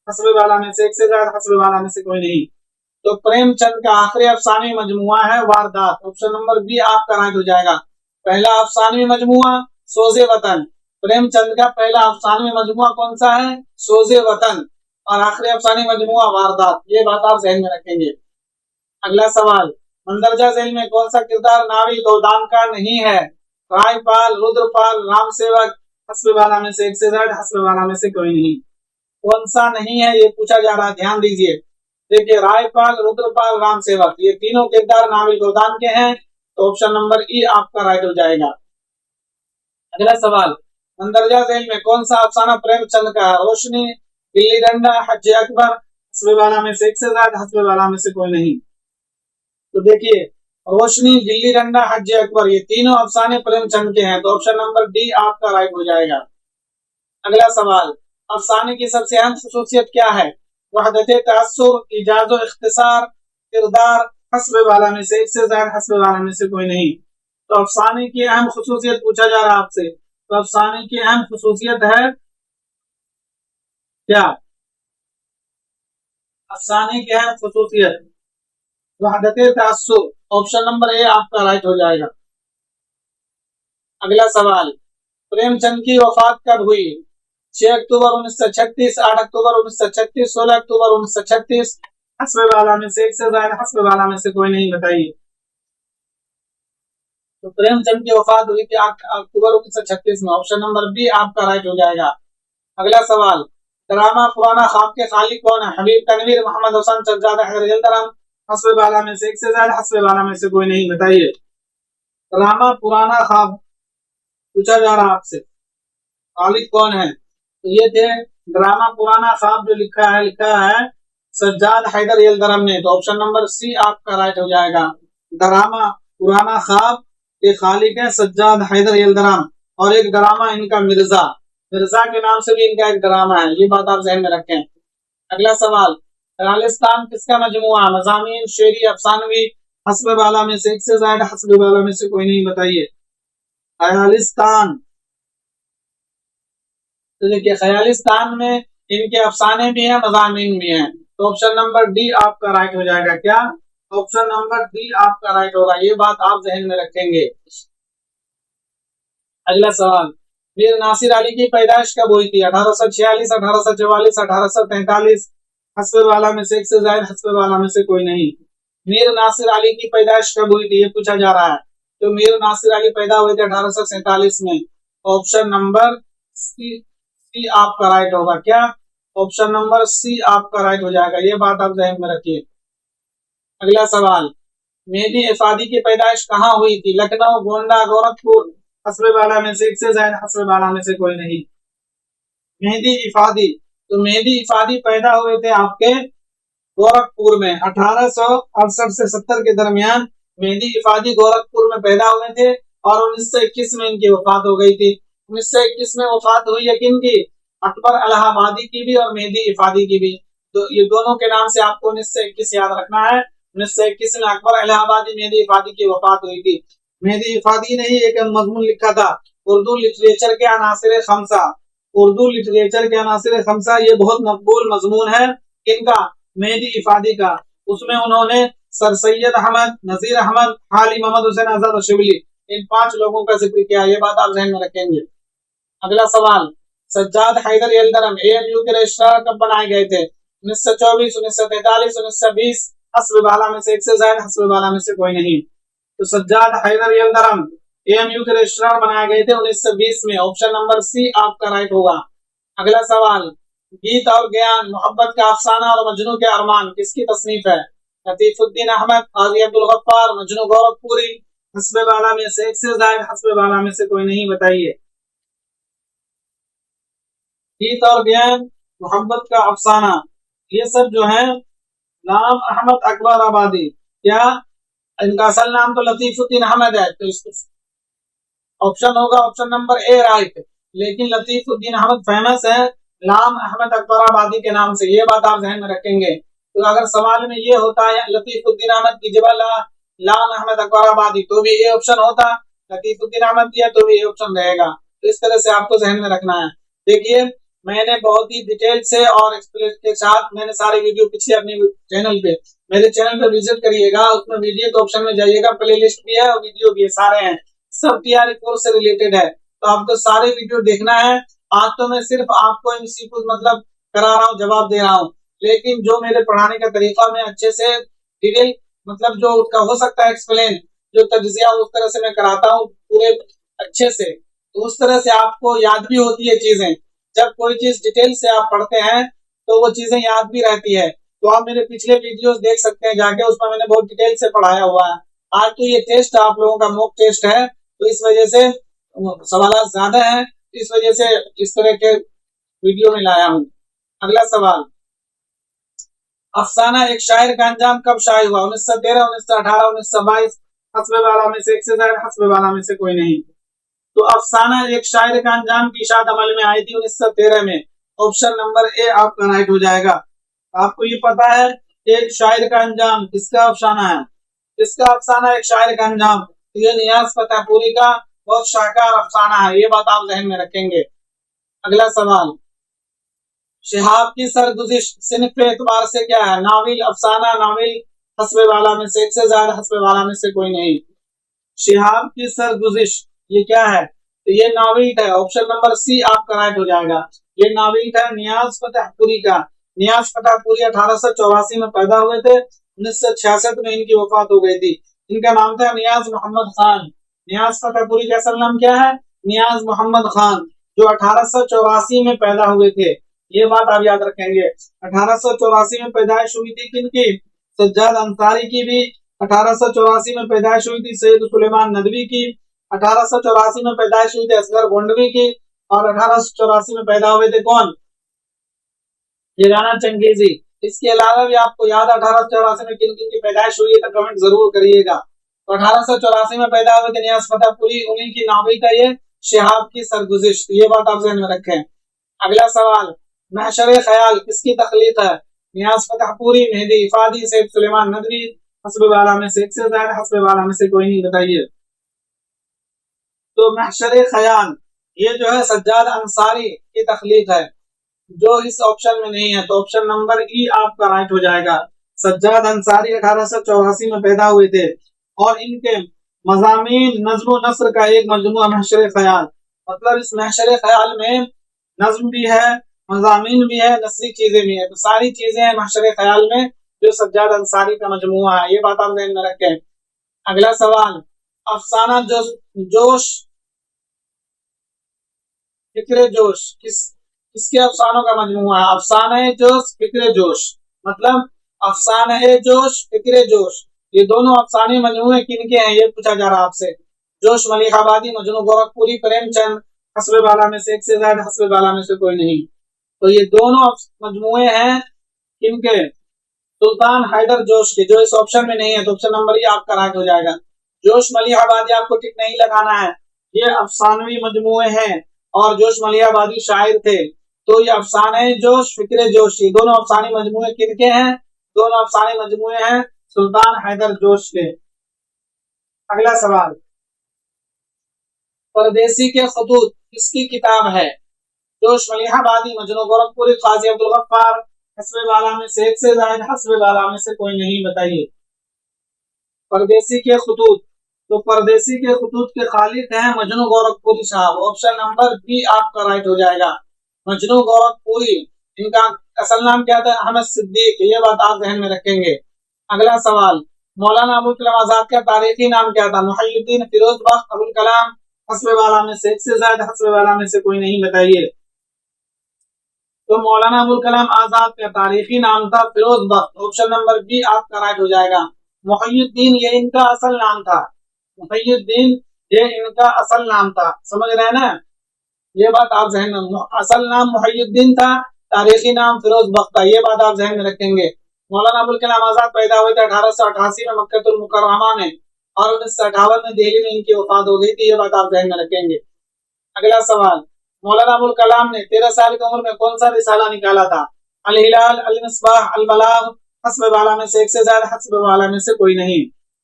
हस्ब वाला में से एक से ज्यादा, हस्ब वाला में से कोई नहीं। तो प्रेमचंद का आखिरी अफसानी मजमुआ है वारदात, ऑप्शन नंबर बी आपका राइट हो जाएगा। पहला अफसानी मजमुआ सोजे वतन, प्रेमचंद का पहला अफसानी मजमुआ कौन सा है? सोजे वतन, और आखिरी अफसानी मजमुआ वारदात, ये बात आप ध्यान में रखेंगे। अगला सवाल, मंदरजा झेल में कौन सा किरदार नाविल गोदान का नहीं है? रायपाल, रुद्रपाल, राम सेवक, हस्ब वाला में से एक से ज्यादा, हस्ब वाला में से कोई नहीं। कौन सा नहीं है ये पूछा जा रहा है, ध्यान दीजिए। देखिए, रायपाल, रुद्रपाल, राम सेवक, ये तीनों किरदार नाविल गोदान के हैं, तो ऑप्शन नंबर ई आपका राइट हो जाएगा। अगला सवाल, मंदरजा झेल में कौन सा अफसाना प्रेमचंद का है? रोशनी, गिल्ली डंडा, हज अकबर, हस्ब वाला में से एक से ज्यादा, हस्ब वाला में से कोई नहीं। तो देखिए, रोशनी, गिल्ली डंडा, हज अकबर, ये तीनों अफसाने प्रेमचंद के हैं, तो ऑप्शन नंबर डी आपका राइट हो जाएगा। अगला सवाल, अफसाने की सबसे अहम खसूसियत क्या है? वहदत तअस्सुर, इजाज़ व इख्तिसार, किरदार, हस्ब वाला में से एक से ज्यादा, हस्ब वाला में से कोई नहीं। तो अफसाने की अहम खसूसियत पूछा जा रहा है आपसे, तो अफसाने की अहम खसूसियत है क्या? अफसाने की अहम खसूसियत वहदत तअस्सुर, ऑप्शन नंबर ए आपका राइट हो जाएगा। अगला सवाल, प्रेमचंद की वफात कब हुई? 6 अक्टूबर 1936, 8 अक्टूबर 1936, 16 अक्टूबर 1936, हस्ब वाला में से एक से ज्यादा, हस्ब वाला में से कोई नहीं, बताइए। तो प्रेमचंद की वफात हुई थी 8 अक्टूबर 1936 में, ऑप्शन नंबर बी आपका राइट हो जाएगा। अगला सवाल, ड्रामा पुराना ख्वाब के खालिक कौन है? हबीब तनवीर, मोहम्मद हुसैन, सज्जाद हैदर यल्दरम, हस्ब वाला में से एक से ज्यादा, हस्ब वाला में से कोई नहीं, बताइए। ड्रामा पुराना ख्वाब पूछा जा रहा आपसे, खालिक कौन है? तो ये थे ड्रामा पुराना ख्वाब, जो लिखा है सज्जाद हैदर यल्दरम ने, तो ऑप्शन नंबर सी आपका राइट हो जाएगा। ड्रामा पुराना ख्वाब के खालिक है सज्जाद हैदर यल्दरम, और एक ड्रामा इनका मिर्जा, मिर्जा के नाम से भी इनका एक ड्रामा है, ये बात आप जहन में रखें। अगला सवाल, खालिस्तान किसका मजमुआ? मज़ामीन, शेरी, अफसानवी, हस्ब वाला में से एक से ज्यादा, हस्ब वाला में से कोई नहीं, बताइए। खालिस्तान, तो देखिए खालिस्तान में इनके अफसाने भी हैं, मज़ामीन भी हैं, तो ऑप्शन नंबर डी आपका राइट हो जाएगा। क्या? ऑप्शन नंबर डी आपका राइट होगा, ये बात आप जहन में रखेंगे। अगला सवाल, मीर नासिर अली की पैदाइश कब हुई थी? 1846, 1844, 1843, हस्ब वाला में से एक से ज्यादा, हस्ब वाला में से कोई नहीं। मीर नासिर अली की पैदाइश कब हुई थी ये पूछा जा रहा है। तो मीर नासिर अली पैदा हुए थे 1847 में, ऑप्शन नंबर सी आपका राइट होगा। क्या? ऑप्शन नंबर सी आपका राइट हो जाएगा, ये बात आप ध्यान में रखिए। अगला सवाल, मेहदी इफादी की पैदाइश कहाँ हुई थी? लखनऊ, गोंडा, गोरखपुर, हस्ब वाला में से एक से ज्यादा, हस्ब वाला में से कोई नहीं। मेहदी इफादी, तो मेहदी इफादी पैदा हुए थे आपके गोरखपुर में 1868 से 70 के दरमियान। मेहदी इफादी गोरखपुर में पैदा हुए थे और 1921 में इनकी वफात हो गई थी। 1921 में वफात हुई है किनकी? अकबर इलाहाबादी की भी और मेहदी इफादी की भी। तो ये दोनों के नाम से आपको 1921 याद रखना है। 1921 में अकबर इलाहाबादी, मेहदी इफादी की वफात हुई थी। मेहदी इफादी ने ही एक मजमून लिखा था, उर्दू लिटरेचर के अनासिर खमसा। उर्दू लिटरेचर के अनासिर खमसा, ये बहुत मकबूल मजमून है इनका, मेहदी इफादी का। उसमें उन्होंने सर सैयद अहमद, नजीर अहमद, हाली मोहम्मद हुसैन आजाद और शिबली, इन 5 लोगों का जिक्र किया, ये बात आप ध्यान में रखेंगे। अगला सवाल, सज्जाद हैदर यल्दरम AMU के रजिस्ट्रार कब बनाए गए थे? 1924, 1943, 1920 हस्ब बाला में से एक से ज्यादा, हस्ब बाला में से कोई नहीं। तो सज्जाद हैदर यलदरम एएमयू के रजिस्ट्रार बनाए गए थे 1920 में। ऑप्शन नंबर सी आपका राइट होगा। अगला सवाल, गीत और ज्ञान, मोहब्बत का अफसाना और मजनू के अरमान किसकी तसनीफ है? लतीफुद्दीन अहमद, काजी अब्दुल गफ्फार, मजनू गोरखपुरी, हस्ब बाला में से एक से ज्यादा, हस्ब बाला में से कोई नहीं, बताइए। गीत और ज्ञान, मोहब्बत का अफसाना, ये सब जो है नाम अहमद अकबर आबादी। क्या इनका असल नाम तो लतीफुद्दीन अहमद है, तो इसको ऑप्शन होगा ऑप्शन नंबर ए राइट। लेकिन लतीफुद्दीन अहमद फेमस है नाम अहमद अकबर आबादी के नाम से, ये बात आप ध्यान में रखेंगे। तो अगर सवाल में ये होता है लतीफुद्दीन अहमद की जगह लाम अहमद अकबर आबादी, तो भी ये ऑप्शन होता। लतीफुद्दीन अहमद दिया तो भी ये ऑप्शन रहेगा। तो इस तरह से आपको ध्यान में रखना है। देखिए, मैंने बहुत ही डिटेल से और एक्सप्लेन के साथ मैंने सारे वीडियो पिछले अपने चैनल पे, मेरे चैनल पे विजिट करिएगा, उसमें वीडियो के ऑप्शन में जाइएगा, प्ले लिस्ट भी है और वीडियो भी है, सारे हैं, सब टीआरई कोर्स से रिलेटेड है। तो आपको सारे वीडियो देखना है। आज तो मैं सिर्फ आपको एमसीक्यू मतलब करा रहा हूँ, जवाब दे रहा हूँ, लेकिन जो मेरे पढ़ाने का तरीका मैं अच्छे से डिटेल मतलब जो उसका हो सकता है एक्सप्लेन, जो तज्जिया उस तरह से मैं कराता हूँ पूरे अच्छे से, तो उस तरह से आपको याद भी होती है चीजें। जब कोई चीज डिटेल से आप पढ़ते हैं तो वो चीजें याद भी रहती है। तो आप मेरे पिछले वीडियोस देख सकते हैं जाके, उसमें मैंने बहुत डिटेल से पढ़ाया हुआ है। आज तो ये टेस्ट आप लोगों का मॉक टेस्ट है, तो इस वजह से सवाल ज्यादा है, इस वजह से इस तरह के वीडियो में लाया हूँ। अगला सवाल, अफसाना एक शायर का अंजाम कब शाये हुआ? 1913, 1918, 1922, हस्ब बाला में से एक से ज्यादा, हस्ब बाला में से कोई नहीं। तो अफसाना एक शायर का अंजाम की इशाद अमल में आई थी 1913 में। ऑप्शन नंबर ए आपका राइट हो जाएगा। आपको ये पता है एक शायर का अंजाम किसका अफसाना है? किसका अफसाना एक शायर का अंजाम? तो ये नियाज फतेहपुरी का बहुत शाहकार अफसाना है, ये बात आप जहन में रखेंगे। अगला सवाल, शिहाब की सरगुजिश सिन्फ के एतबार से क्या है? नाविल, अफसाना, नाविल, हस्ब वाला में से एक से ज्यादा, हस्ब वाला में से कोई नहीं। शिहाब की सरगुजिश ये क्या है? तो ये नाविल है। ऑप्शन नंबर सी आपका राइट हो जाएगा। ये नाविल है नियाज फतेहपुरी का। नियाज फतेहपुरी 1884 में पैदा हुए थे, 1966 में इनकी वफात हो गई थी। इनका नाम था नियाज मोहम्मद खान। नियाज फतेहपुरी का असल नाम क्या है? नियाज मोहम्मद खान, जो 1884 में पैदा हुए थे। ये बात आप याद रखेंगे। 1884 में पैदाइश हुई थी किनकी? सज्जाद अंसारी की भी 1884 में पैदाइश हुई थी। सैयद सुलेमान नदवी की 1884 में पैदाइश हुई थी। असगर गोंडवी की, और 1884 में पैदा हुए थे कौन? ये राणा चंगेजी। इसके अलावा भी आपको याद 1884 में किन किन की पैदाइश हुई है तो कमेंट जरूर करिएगा। तो 1884 में पैदा हुए थे नियाज फतेहपुरी, उन्हीं की नावी का ये शिहाब की सरगुजिश, ये बात आप ध्यान में रखें। अगला सवाल, महशर ख्याल किसकी तखलीक है? नियाज फतेहपुरी, मेहदी इफादी, सैयद सुलेमान नदवी, हस्ब वाला में से एक से ज्यादा, हस्ब वाला में से कोई नहीं, बताइए। तो महशर ख्याल ये जो है सज्जाद अंसारी की तखलीक है, जो इस ऑप्शन में नहीं है। तो ऑप्शन नंबर ई आपका राइट हो जाएगा। सज्जाद अंसारी 1884 में पैदा हुए थे, और इनके मज़ामीन नज्म नस्र का एक मजमुआ महशर ख्याल, मतलब इस महशर ख्याल में नज्म भी है, मज़ामीन भी है, नस्री चीजें भी है, तो सारी चीजें हैं महशर ख्याल में, जो सज्जाद अंसारी का मजमुआ है, ये बात आप ध्यान में रखें। अगला सवाल, अफसाना जोश फिक्र जोश किसके अफसानों का मजमुआ है? अफसाना जोश फिक्र जोश, मतलब अफसाना जोश फिक्र जोश, ये दोनों अफसाने मजमुए किनके हैं ये पूछा जा रहा है आपसे। जोश मलिहाबादी, मजनू गोरखपुरी, प्रेमचंद, हस्ब बाला में से एक से ज्यादा, हस्ब बाला में से कोई नहीं। तो ये दोनों मजमुए हैं किनके? सुल्तान हैदर जोश के, जो इस ऑप्शन में नहीं है। तो ऑप्शन नंबर ये आपका राइट हो जाएगा। जोश मलिहाबादी आपको टिक नहीं लगाना है, ये अफसानवी मजमुए हैं, और जोश मलिहाबादी शायर थे। तो ये अफसाने जोश फिक्र जोश, ये दोनों अफसानी मजमुए किनके हैं? दोनों अफसानी मजमुए हैं सुल्तान हैदर जोश के। अगला सवाल, परदेसी के खतूत किसकी किताब है? जोश मलिहाबादी, मजनू गोरखपुरी, काजी अब्दुल गफ्फार, हस्ब वाला में से एक से ज्यादा, हस्ब वाला में से कोई नहीं, बताइए। परदेसी के खतूत, तो परदेसी के खतूत के खालिक हैं मजनू गोरखपुरी साहब। ऑप्शन नंबर बी आपका राइट हो जाएगा। मजनू गोरखपुरी, इनका असल नाम क्या था? अहमद सिद्दीक। ये बात आप ध्यान में रखेंगे। अगला सवाल, मौलाना अबुल कलाम आजाद का तारीखी नाम क्या था? मुहियुद्दीन, फिरोज बख्श, अबुल कलाम, हस्ब वाला में से एक से ज्यादा, हस्ब वाला में से कोई नहीं, बताइए। तो मौलाना अबुल कलाम आजाद का तारीखी नाम था फिरोज बख्श। ऑप्शन नंबर बी आपका राइट हो जाएगा। मुहियुद्दीन ये इनका असल नाम था। मुहियुद्दीन ये इनका असल नाम था, समझ रहे हैं ना? ये बात आप जहन में, असल नाम मुहियुद्दीन था, तारीखी नाम फिरोज बख्श था। ये बात आप जहन में रखेंगे। मौलाना अबुल कलाम आजाद पैदा हुए थे 1888 में मक्कतुल मुकर्रमा में, और 1958 में दिल्ली में इनकी वफात हो गई थी। ये बात आप जहन में रखेंगे। अगला सवाल, मौलाना अबुल कलाम ने 13 साल की उम्र में कौन सा रिसाला निकाला था? अल हिलाल, अल मिसबाह, अल बलाग, हस्ब वाला में से एक से ज्यादा, हस्ब वाला में से कोई नहीं,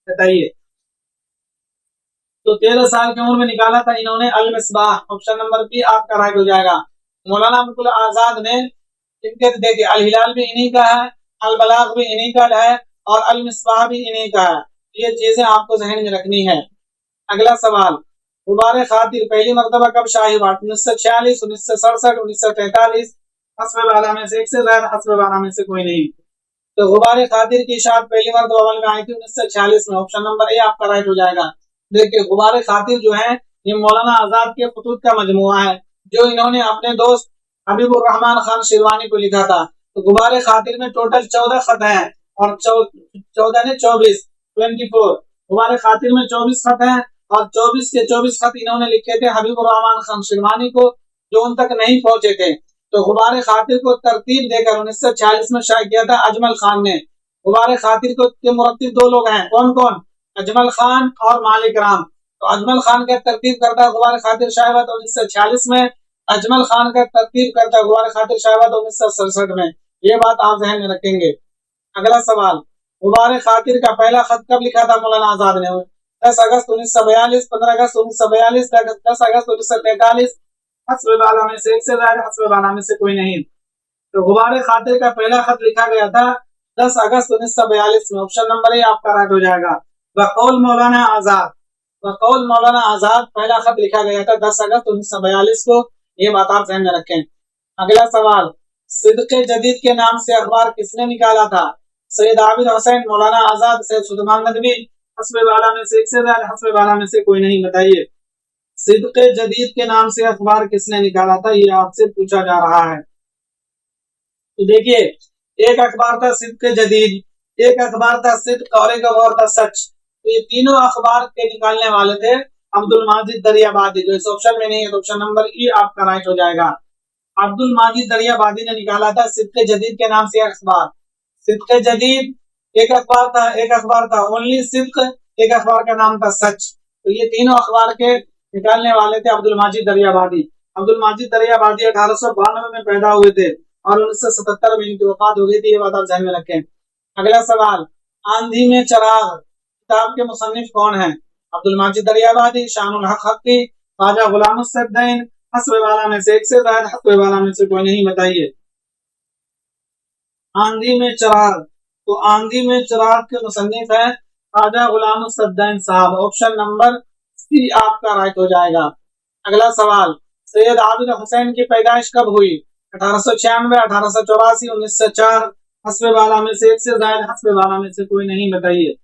बताइए। तो 13 साल की उम्र में निकाला था इन्होंने अल मिसबाह। ऑप्शन नंबर बी आपका राइट हो जाएगा। मौलाना अबुल आजाद ने इनके, देखिए अल हिलाल भी इन्हीं का है, अल बलाग भी इन्हीं का है, और अल मिसबाह भी इन्हीं का है। ये चीजें आपको जहन में रखनी है। अगला सवाल, गुबारे खातिर पहली मरतबा कब शाही हुआ? 1946, 1967, 1943, हस्ब वाला में से एक से ज्यादा, हस्ब वाला में से कोई नहीं। तो गुबारे खातिर की इशाअत पहली मरतबा अमल में आई थी 1946 में। ऑप्शन नंबर ए आपका राइट हो जाएगा। देखिए गुबारे खातिर जो है ये मौलाना आजाद के खुतूत का मजमुआ है, जो इन्होंने अपने दोस्त हबीबुर रहमान खान शिरवानी को लिखा था। तो गुबारे खातिर में टोटल 14 खत हैं, और 14 ने 24, 24। गुबारे खातिर में 24 खत हैं, और 24 के 24 खत इन्होंने लिखे थे हबीबुर रहमान खान शिरवानी को, जो उन तक नहीं पहुंचे थे। तो गुबारे खातिर को तरतीब देकर 1946 में शाया किया था अजमल खान ने। गुबारे खातिर को के मुरत्तिब दो लोग हैं, कौन कौन? अजमल खान और मालिक राम। तो अजमल खान का तरतीब करता है गुबारे खातिर शाया हुआ 1946 में, अजमल खान का तरतीब करता है गुबारे खातिर शाया हुआ 1967 में। ये बात आप ध्यान में रखेंगे। अगला सवाल, गुबारे खातिर का पहला खत कब लिखा था मौलाना आजाद ने? 10 अगस्त 1942, 15 अगस्त 1942, 10 अगस्त 1943, हस्ब वाला में से एक से ज्यादा, हस्ब वाला में से कोई नहीं। तो गुबारे खातिर का पहला खत लिखा गया था 10 अगस्त 1942 में। ऑप्शन नंबर ए आपका राइट हो जाएगा। बकौल मौलाना आजाद, बकौल मौलाना आजाद पहला खत लिखा गया था 10 अगस्त 1942 को। ये बात आप ध्यान में रखें। अगला सवाल, सिद्क़े जदीद के नाम से अखबार किसने निकाला था? सैयद आबिद हुसैन, मौलाना आजाद, सैयद सुलेमान नदवी, हस्ब वाला में से एक से ज्यादा, हस्ब वाला में से कोई नहीं, बताइए। सिद्क़े जदीद के नाम से अखबार किसने निकाला था? ये आपसे पूछा जा रहा है। तो देखिए, एक अखबार था सिद्क़े जदीद, एक अखबार था सिद्क़, और एक अखबार था सच। तो ये तीनों अखबार के निकालने वाले थे अब्दुल माजिद दरियाबादी, जो इस ऑप्शन में नहीं है। तो ऑप्शन नंबर ई आपका राइट हो जाएगा। अब्दुल माजिद दरियाबादी ने निकाला था सिद्क़े जदीद के नाम से अखबार। सिद्क़े जदीद एक अखबार था, एक अखबार था ओनली सिद्क़, एक अखबार का नाम था सच। तो ये तीनों अखबार के निकालने वाले थे अब्दुल माजिद दरियाबादी। अब्दुल माजिद दरियाबादी 1892 में पैदा हुए थे, और 1977 में इनकी वफात हो गई थी। ये बात आप ध्यान में रखें। अगला सवाल, आंधी में चराग किताब के मुसन्निफ कौन है? अब्दुल माजिद दरियाबादी, शानुल हक हक्की, ख्वाजा गुलाम उस्सद्दीन, हस्ब वाला में से एक से ज्यादा, हस्ब वाला में से कोई नहीं, बताइए। आंधी में चराग, तो आंधी में चराग के मुसन्निफ है ख्वाजा गुलाम उस्सद्दीन साहब। ऑप्शन नंबर सी आपका राइट हो जाएगा। अगला सवाल, सैयद आबिद हुसैन की पैदाइश कब हुई? 1896, 1884, 1904, हस्ब वाला में से एक से ज्यादा, हस्ब वाला में से कोई नहीं, बताइए।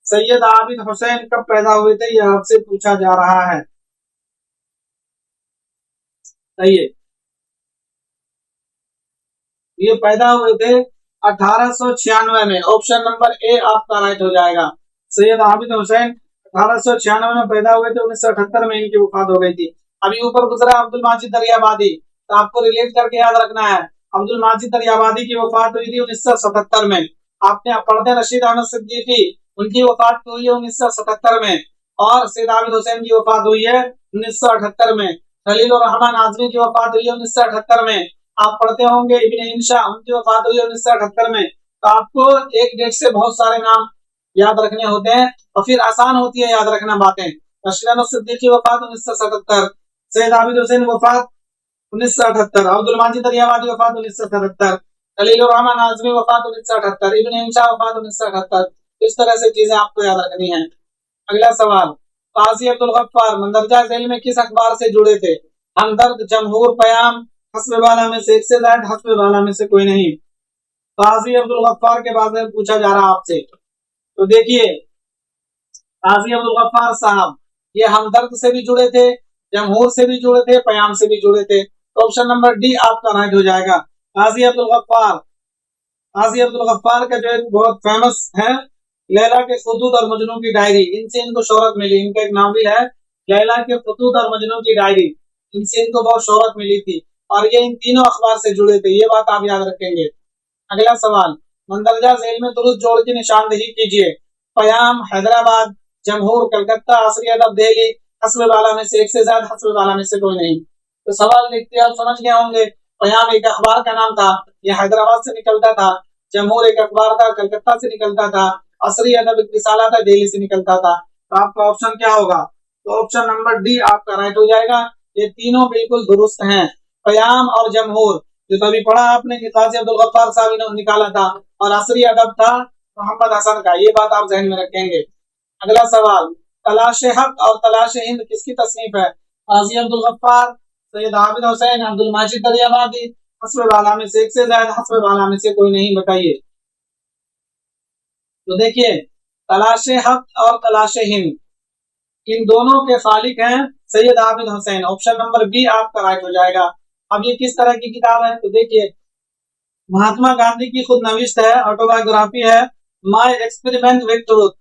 सैयद आबिद हुसैन कब पैदा हुए थे? यह आपसे पूछा जा रहा है, बताइए। ये पैदा हुए थे 1896 में। ऑप्शन नंबर ए आपका राइट हो जाएगा। सैयद आबिद हुसैन 1896 में पैदा हुए थे, 1978 में इनकी वफात हो गई थी। अभी ऊपर गुजरा अब्दुल माजिद दरियाबादी, तो आपको रिलेट करके याद रखना है। अब्दुल माजिद दरियाबादी की वफात हुई थी 1977 में। आपने पढ़ते रशीद अहमद सिद्दीकी, उनकी वफात हुई है 1977 में, और सैयद आबिद हुसैन की वफात हुई है 1978 में। खलीलुर रहमान आजमी की वफात हुई है 1978 में। आप पढ़ते होंगे इब्न इंशा, उनकी वफात हुई है 1978 में। तो आपको एक डेट से बहुत सारे नाम याद रखने होते हैं, और फिर आसान होती है याद रखना बातें। रशीद अहमद सिद्दीकी की वफात 1977, सैयद आबिद हुसैन वफात 1978, अब्दुल माजिद दरियाबादी वफात 1977, खलीलुर रहमान आजमी वफात 1978, इब्न इंशा वफात 1978। इस तरह से चीजें आपको याद रखनी है। अगला सवाल, काजी अब्दुल गफ्फार मंदरजा जेल में किस अखबार से जुड़े थे? हमदर्द, जमहूर, पयाम, हस्ब वाला में से एक से ज्यादा, हस्ब वाला में से कोई नहीं। काजी अब्दुल गफ्फार के बारे में पूछा जा रहा आपसे, तो देखिए काजी अब्दुल गफ्फार साहब ये हमदर्द से भी जुड़े थे, जमहूर से भी जुड़े थे, पयाम से भी जुड़े थे। तो ऑप्शन नंबर डी आपका राइट हो जाएगा। काजी अब्दुल गफ्फार, काजी अब्दुल गफ्फार का जो एक बहुत फेमस है लैला के खुतूत और मजनू की डायरी, इनसे इनको शोहरत मिली। इनका एक नाम भी है लैला के खुतूत और मजनू की डायरी, इनसे इनको बहुत शोहरत मिली थी और ये इन तीनों अखबार से जुड़े थे, ये बात आप याद रखेंगे। अगला सवाल, मंदरजा झेल में दुरुस्त जोड़ की निशानदेही कीजिए। पयाम हैदराबाद, जमहूर कलकत्ता, असरी अदब दिल्ली, हस्ब वाला में से एक से ज्यादा, हस्ब वाला में से कोई नहीं। तो सवाल देखते आप समझ गए होंगे। पयाम एक अखबार का नाम था, यह हैदराबाद से निकलता था। जमहूर एक अखबार था, कलकत्ता से निकलता था। असरी अदब एक रिसाला था, दिल्ली से निकलता था। तो आपका ऑप्शन क्या होगा? तो ऑप्शन नंबर डी आपका राइट हो जाएगा। ये तीनों बिल्कुल दुरुस्त हैं, पयाम और जमहूर। जो तभी पढ़ा आपने कि काजी अब्दुल गफ्फार साहब ने निकाला था, और असरी अदब था मोहम्मद हसन का, ये बात आप जहन में रखेंगे। अगला सवाल, तलाशे हक और तलाशे हिंद किसकी तसनीफ है? काजी अब्दुल गफ्फार, सैयद आबिद हुसैन, अब्दुल माजिद दरियाबादी, हस्ब वाला में से एक से ज्यादा, हस्ब वाला में से कोई नहीं, बताइए। तो देखिए तलाशे हक और तलाशे हिंद, इन दोनों के खालिक हैं Syed Abid Hussain. Option number B आपका राइट हो जाएगा। अब ये किस तरह की किताब है? तो देखिए महात्मा गांधी की खुद नविश्त है, ऑटोबायोग्राफी है, माय एक्सपेरिमेंट विद ट्रूथ।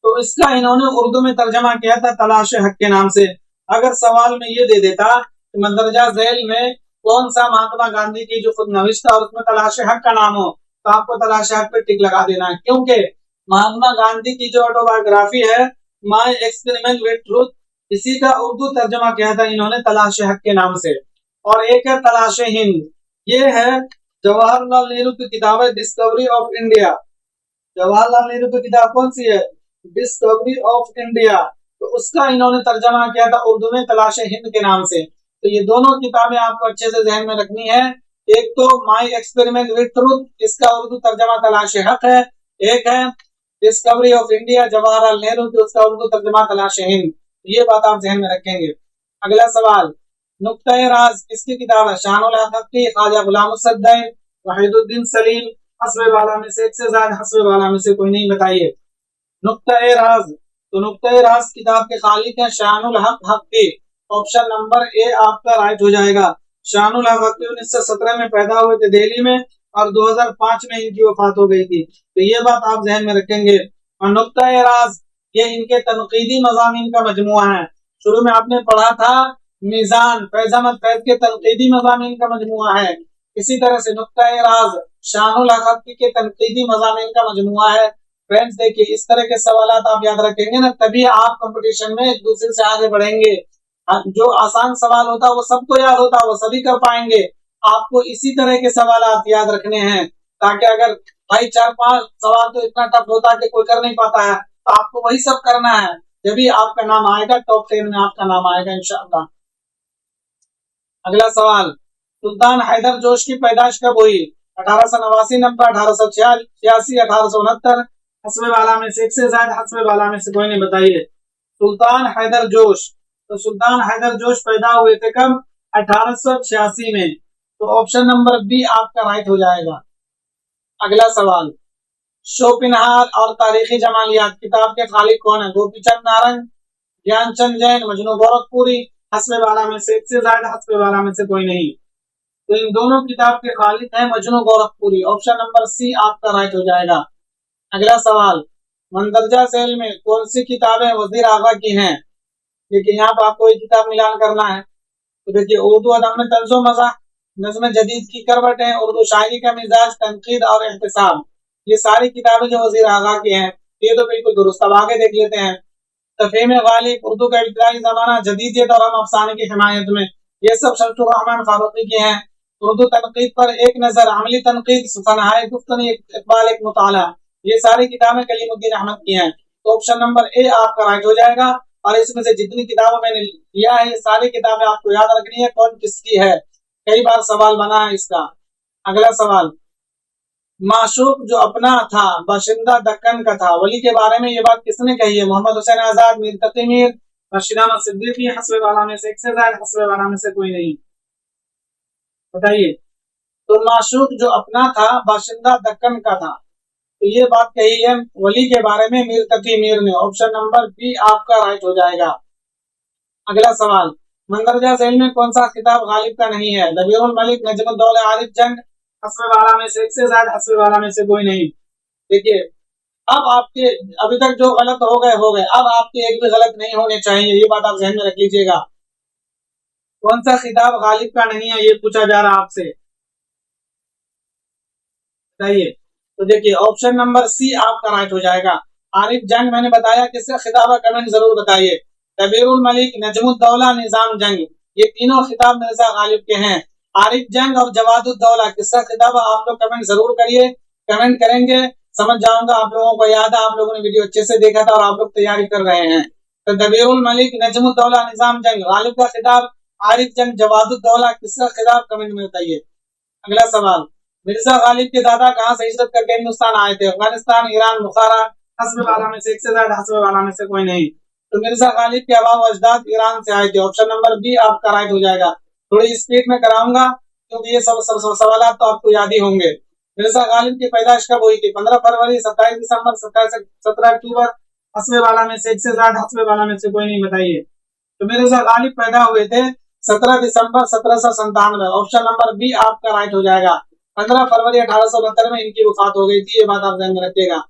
तो इसका इन्होंने उर्दू में तर्जमा किया था तलाश हक के नाम से। अगर सवाल में ये दे देता कि मंदरजा झेल में कौन सा महात्मा गांधी की जो खुद नविश्त है और उसमें तलाश हक का नाम हो, तो आपको तलाश हक पे टिक लगा देना है, क्योंकि महात्मा गांधी की जो ऑटोबायोग्राफी है माय एक्सपेरिमेंट विद ट्रूथ, इसी का उर्दू तर्जमा किया था इन्होंने तलाश हक के नाम से। और एक है तलाश हिंद, ये है जवाहरलाल नेहरू की किताब है discovery of India. Jawaharlal Nehru की किताब कौन सी है? Discovery of India. तो उसका इन्होंने तर्जमा किया था उर्दू में तलाश हिंद के नाम से। तो ये दोनों किताबें आपको अच्छे से ध्यान में रखनी है। एक तो माय एक्सपेरिमेंट विद ट्रूथ, इसका उर्दू तर्जमा तलाश हक है। एक है discovery of India Jawaharlal Nehru की, उसका उर्दू तर्जमा तलाश हिंद। ये बात आप ध्यान में रखेंगे। अगला सवाल, नुक्ता-ए राज किसकी किताब है? शानुल हक की, ख्वाजा गुलाम मुसद्दीक, वहीदुद्दीन सलीम, हस्ब वाला में से एक से ज्यादा, हस्ब वाला में से कोई नहीं, बताइए। नुक्ता-ए राज, तो नुक्ता-ए राज किताब के खालिक हैं शानुल हक हक्की। ऑप्शन नंबर ए आपका राइट हो जाएगा। शानुल हक हक्की 1917 में पैदा हुए थे दिल्ली में और 2005 में इनकी वफात हो गई थी। तो ये बात आप ध्यान में रखेंगे। और नुक्ता-ए राज ये इनके तनकीदी मज़ामीन का मजमुआ है। शुरू में आपने पढ़ा था मीजान फैज अहमद फैज के तनकीदी मज़ामीन का मजमुआ है, इसी तरह से नुक्ता-ए राज शानुल हक हक्की के तनकीदी मज़ामीन का मजमुआ है। फ्रेंड्स देखिए इस तरह के सवाल आप याद रखेंगे ना, तभी आप कंपटीशन में एक दूसरे से आगे बढ़ेंगे। जो आसान सवाल होता है वो सबको याद होता है, वो सभी कर पाएंगे। आपको इसी तरह के सवाल याद रखने हैं, ताकि अगर भाई 4-5 सवाल तो इतना टफ होता है कि कोई कर नहीं पाता है, तो आपको वही सब करना है, जब आपका नाम आएगा टॉप 10 में, आपका नाम आएगा इंशाअल्लाह। अगला सवाल, सुल्तान हैदर जोश की पैदाइश कब हुई? 1889, 90, 1886, 1869, हस्ब वाला में से एक से ज्यादा, हस्ब वाला में से कोई नहीं, बताइए। सुल्तान हैदर जोश, तो सुल्तान हैदर जोश पैदा हुए थे कब? 1886 में। तो ऑप्शन नंबर बी आपका राइट हो जाएगा। अगला सवाल, शोपिनहार और तारीखी जमालियात किताब के खालिक कौन है? गोपीचंद नारंग, ज्ञानचंद जैन, मजनू गोरखपुरी, हस्ब वाला में से एक से ज्यादा, हस्ब वाला में से कोई नहीं। तो इन दोनों किताब के खालिक हैं Majnu Gorakhpuri. Option number C आपका राइट हो जाएगा। अगला सवाल, मंदरजा सेल में कौन सी किताबें वजीर आगा की हैं? देखिए यहाँ पर आपको एक किताब मिलान करना है। तो देखिए उर्दू अदब में तंज़ो मज़ाह, नज़्म जदीद की करवटें, उर्दू शायरी का मिजाज, तनकीद और एहतिसाब, ये सारी किताबें जो वजीर आगा की हैं, ये तो बिल्कुल दुरुस्त। अब आगे देख लेते हैं। तफहीम गालिब, उर्दू का इब्तिदाई ज़माना, जदीदियत और हम अफसाने की हिमायत में, ये सब शमसुर रहमान फारूकी के हैं। उर्दू तनकीद पर एक नजर, अमली तनकीद, फनहाए गुफ्तनी, इकबाल एक मुताला, ये सारी किताबें कलीमुद्दीन अहमद की हैं। तो ऑप्शन नंबर ए आपका राइट हो जाएगा। और इसमें से जितनी किताबें मैंने लिया है, ये सारी किताबें आपको याद रखनी है कौन किसकी है, कई बार सवाल बना है इसका। अगला सवाल, माशूक जो अपना था बाशिंदा दक्कन का था, वली के बारे में ये बात किसने कही है? मोहम्मद हुसैन आजाद, मीर तकी मीर, रशीद अहमद सिद्दीकी, हस्ब वाला में से एक से ज्यादा, हस्ब वाला में से कोई नहीं। बताइए। तो माशूक जो अपना था बाशिंदा दक्कन का था। तो ये बात कही है वली के बारे में मीर तकी मीर ने। ऑप्शन नंबर बी आपका राइट हो जाएगा। अगला सवाल, मंदरजा झैल में कौन सा खिताब गालिब का नहीं है? दबीरुल मलिक, नजमुद्दौला, आरिफ जंग, हस्बे वाला में से एक से ज्यादा, हस्बे वाला में से कोई नहीं। देखिए, अब आपके अभी तक जो गलत हो गए, अब आपके एक भी गलत नहीं होने चाहिए, ये बात आप ध्यान में रख लीजिएगा। कौन सा खिताब गालिब का नहीं है ये पूछा जा रहा आपसे, बताइए। तो देखिए, ऑप्शन नंबर सी आपका राइट हो जाएगा। आरिफ जंग मैंने बताया किसका खिताब है, कमेंट जरूर बताइए। कबीरुल मलिक, नजमुद्दौला, निजाम जंग, ये तीनों खिताब मिर्जा गालिब के हैं। आरिफ जंग और जवादुद्दौला किसका खिताब है, आप लोग कमेंट जरूर करिए। कमेंट करेंगे समझ जाऊंगा आप लोगों को याद है, आप लोगों ने वीडियो अच्छे से देखा था और आप लोग तैयारी कर रहे हैं। तो कबीरुल मलिक, नजमुद्दौला, निजाम जंग, गालिब का खिताब। आरिफ जंग, जवादुद्दौला, किसका खिताब, कमेंट में बताइए। अगला सवाल, मिर्जा गालिब के दादा कहाँ से हिजरत करके हिंदुस्तान आए थे? अफगानिस्तान, ईरान, बुखारा, हस्ब वाला में से एक से ज्यादा, हस्ब वाला में से कोई नहीं। तो मिर्जा गालिब के अबाव अजदाद ईरान से आए थे। ऑप्शन नंबर बी आपका राइट हो जाएगा। थोड़ी स्पीड में कराऊंगा क्योंकि ये सब सवाल तो आपको याद ही होंगे। मिर्जा गालिब की पैदाइश कब हुई थी? 15 फरवरी, 27 दिसंबर, 17 अक्टूबर, हस्बे वाला में से एक से ज्यादा, हस्बे वाला में से कोई नहीं, बताइए। तो मिर्जा गालिब पैदा हुए थे 17 दिसंबर 1797। ऑप्शन नंबर बी आपका राइट हो जाएगा। 15 फरवरी 1872 में इनकी वफात हो गई थी, ये बात आप ध्यान में रखिएगा।